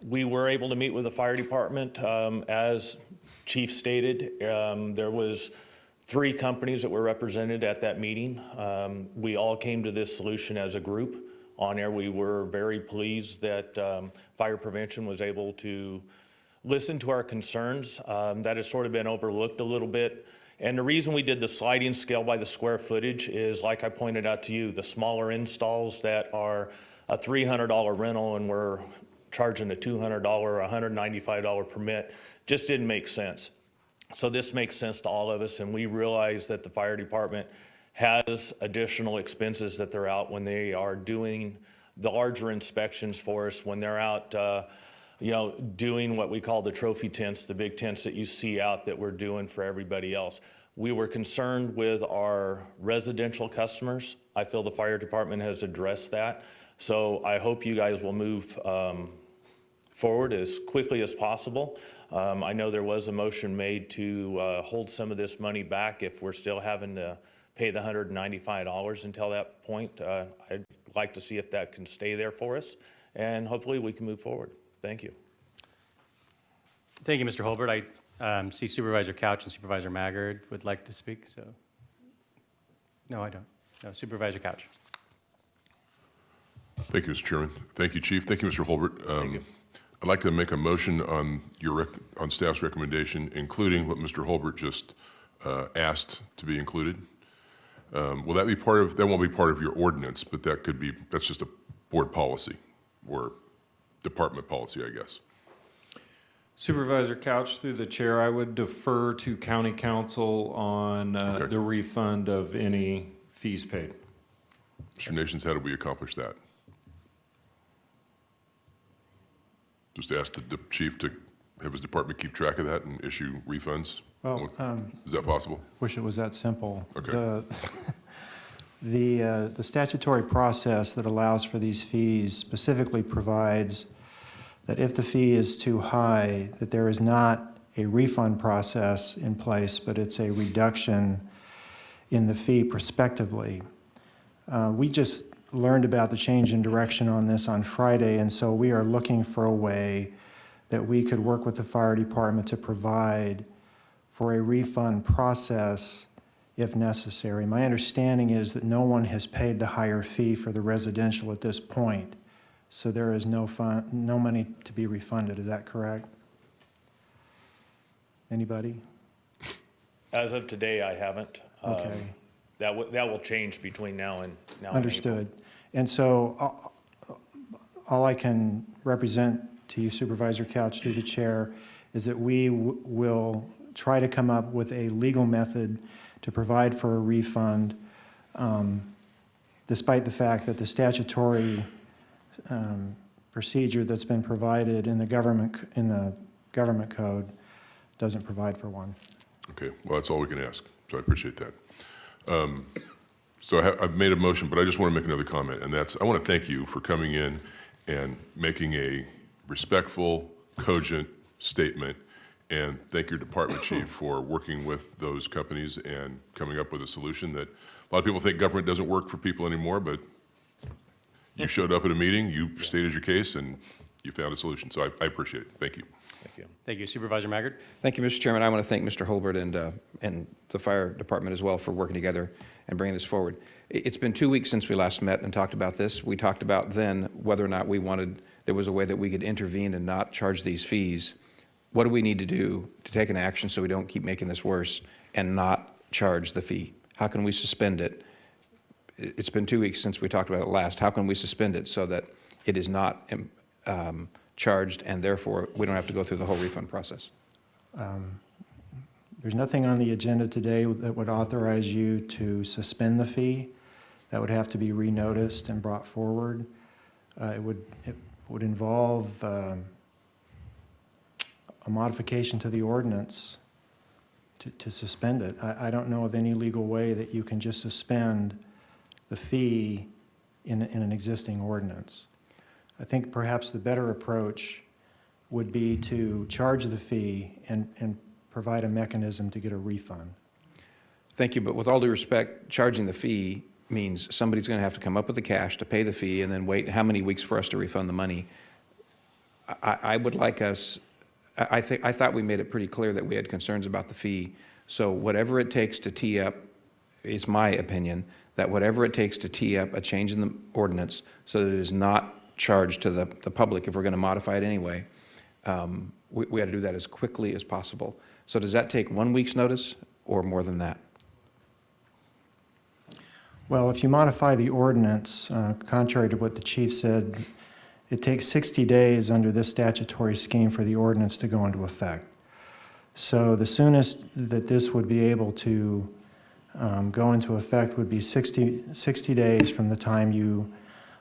we were able to meet with the fire department. As Chief stated, there was 3 companies that were represented at that meeting. We all came to this solution as a group. On air, we were very pleased that fire prevention was able to listen to our concerns. That has sort of been overlooked a little bit. And the reason we did the sliding scale by the square footage is, like I pointed out to you, the smaller installs that are a $300 rental and we're charging a $200 or $195 permit just didn't make sense. So this makes sense to all of us, and we realize that the fire department has additional expenses that they're out when they are doing the larger inspections for us, when they're out doing what we call the trophy tents, the big tents that you see out that we're doing for everybody else. We were concerned with our residential customers. I feel the fire department has addressed that. So I hope you guys will move forward as quickly as possible. I know there was a motion made to hold some of this money back if we're still having to pay the $195 until that point. I'd like to see if that can stay there for us, and hopefully we can move forward. Thank you. Thank you, Mr. Holbert. I see Supervisor Couch and Supervisor Maggard would like to speak, so. No, I don't. No, Supervisor Couch. Thank you, Mr. Chairman. Thank you, Chief. Thank you, Mr. Holbert. I'd like to make a motion on on staff's recommendation, including what Mr. Holbert just asked to be included. Will that be part of, that won't be part of your ordinance, but that could be, that's just a board policy or department policy, I guess. Supervisor Couch, through the chair, I would defer to county council on the refund of any fees paid. Mr. Nations, how do we accomplish that? Just ask the chief to have his department keep track of that and issue refunds? Well, is that possible? Wish it was that simple. Okay. The statutory process that allows for these fees specifically provides that if the fee is too high, that there is not a refund process in place, but it's a reduction in the fee prospectively. We just learned about the change in direction on this on Friday, and so we are looking for a way that we could work with the fire department to provide for a refund process if necessary. My understanding is that no one has paid the higher fee for the residential at this point, so there is no money to be refunded. Is that correct? Anybody? As of today, I haven't. Okay. That will change between now and Understood. And so all I can represent to you, Supervisor Couch, through the chair, is that we will try to come up with a legal method to provide for a refund, despite the fact that the statutory procedure that's been provided in the government code doesn't provide for one. Okay, well, that's all we can ask, so I appreciate that. So I've made a motion, but I just want to make another comment, and that's, I want to thank you for coming in and making a respectful, cogent statement, and thank your department chief for working with those companies and coming up with a solution that a lot of people think government doesn't work for people anymore, but you showed up at a meeting, you stated your case, and you found a solution, so I appreciate it. Thank you. Thank you. Thank you. Supervisor Maggard. Thank you, Mr. Chairman. I want to thank Mr. Holbert and the fire department as well for working together and bringing this forward. It's been 2 weeks since we last met and talked about this. We talked about then whether or not there was a way that we could intervene and not charge these fees. What do we need to do to take an action so we don't keep making this worse and not charge the fee? How can we suspend it? It's been 2 weeks since we talked about it last. How can we suspend it so that it is not charged, and therefore we don't have to go through the whole refund process. There's nothing on the agenda today that would authorize you to suspend the fee. That would have to be renoticed and brought forward. It would involve a modification to the ordinance to suspend it. I don't know of any legal way that you can just suspend the fee in an existing ordinance. I think perhaps the better approach would be to charge the fee and provide a mechanism to get a refund. Thank you, but with all due respect, charging the fee means somebody's going to have to come up with the cash to pay the fee and then wait how many weeks for us to refund the money. I would like us, I thought we made it pretty clear that we had concerns about the fee. So whatever it takes to tee up, is my opinion, that whatever it takes to tee up a change in the ordinance so that it is not charged to the public if we're going to modify it anyway, we had to do that as quickly as possible. So does that take 1 week's notice or more than that? Well, if you modify the ordinance, contrary to what the chief said, it takes 60 days under this statutory scheme for the ordinance to go into effect. So the soonest that this would be able to go into effect would be 60 days from the time you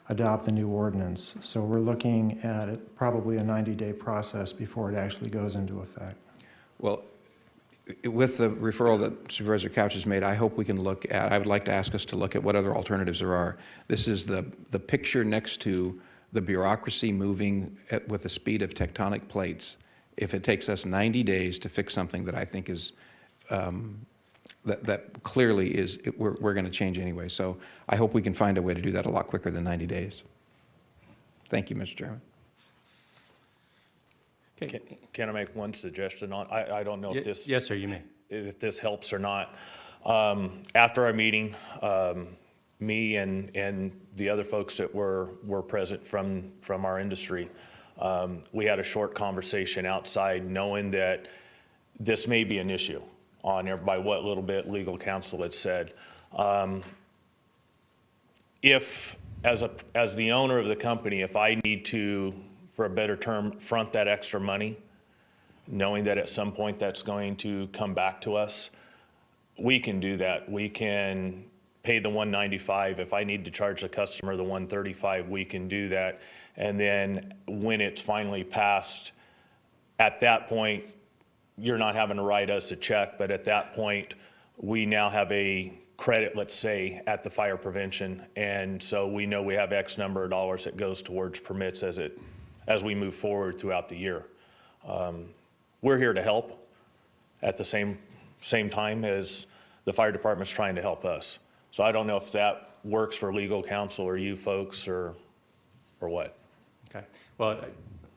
adopt the new ordinance. So we're looking at probably a 90-day process before it actually goes into effect. Well, with the referral that Supervisor Couch has made, I hope we can look at, I would like to ask us to look at what other alternatives there are. This is the picture next to the bureaucracy moving with the speed of tectonic plates. If it takes us 90 days to fix something that I think is, that clearly is, we're going to change anyway. So I hope we can find a way to do that a lot quicker than 90 days. Thank you, Mr. Chairman. Can I make one suggestion on, I don't know if this. Yes, sir, you may. If this helps or not. After our meeting, me and the other folks that were present from our industry, we had a short conversation outside knowing that this may be an issue on there by what little bit legal counsel had said. If, as the owner of the company, if I need to, for a better term, front that extra money, knowing that at some point that's going to come back to us, we can do that. We can pay the $195. If I need to charge the customer the $135, we can do that. And then when it's finally passed, at that point, you're not having to write us a check, but at that point, we now have a credit, let's say, at the fire prevention. And so we know we have X number of dollars that goes towards permits as we move forward throughout the year. We're here to help at the same time as the fire department's trying to help us. So I don't know if that works for legal counsel or you folks or what. Okay. Well,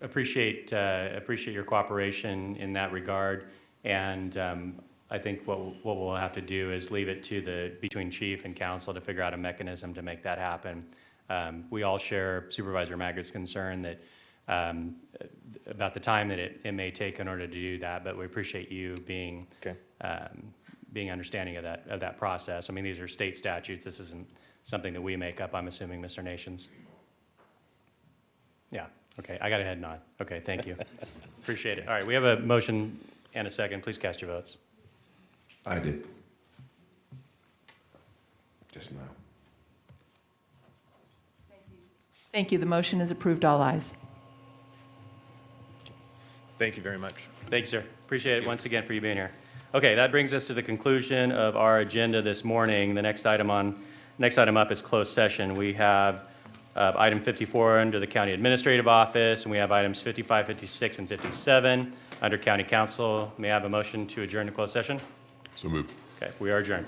appreciate your cooperation in that regard. And I think what we'll have to do is leave it to between chief and council to figure out a mechanism to make that happen. We all share Supervisor Magritt's concern that about the time that it may take in order to do that, but we appreciate you being understanding of that process. I mean, these are state statutes. This isn't something that we make up, I'm assuming, Mr. Nations. Yeah, okay, I got a head nod. Okay, thank you. Appreciate it. All right, we have a motion and a second. Please cast your votes. I did. Just now. Thank you. The motion is approved. All ayes. Thank you very much. Thank you, sir. Appreciate it once again for you being here. Okay, that brings us to the conclusion of our agenda this morning. The next item up is closed session. We have item 54 under the County Administrative Office, and we have items 55, 56, and 57 under County Council. May I have a motion to adjourn to closed session? So moved. Okay, we are adjourned.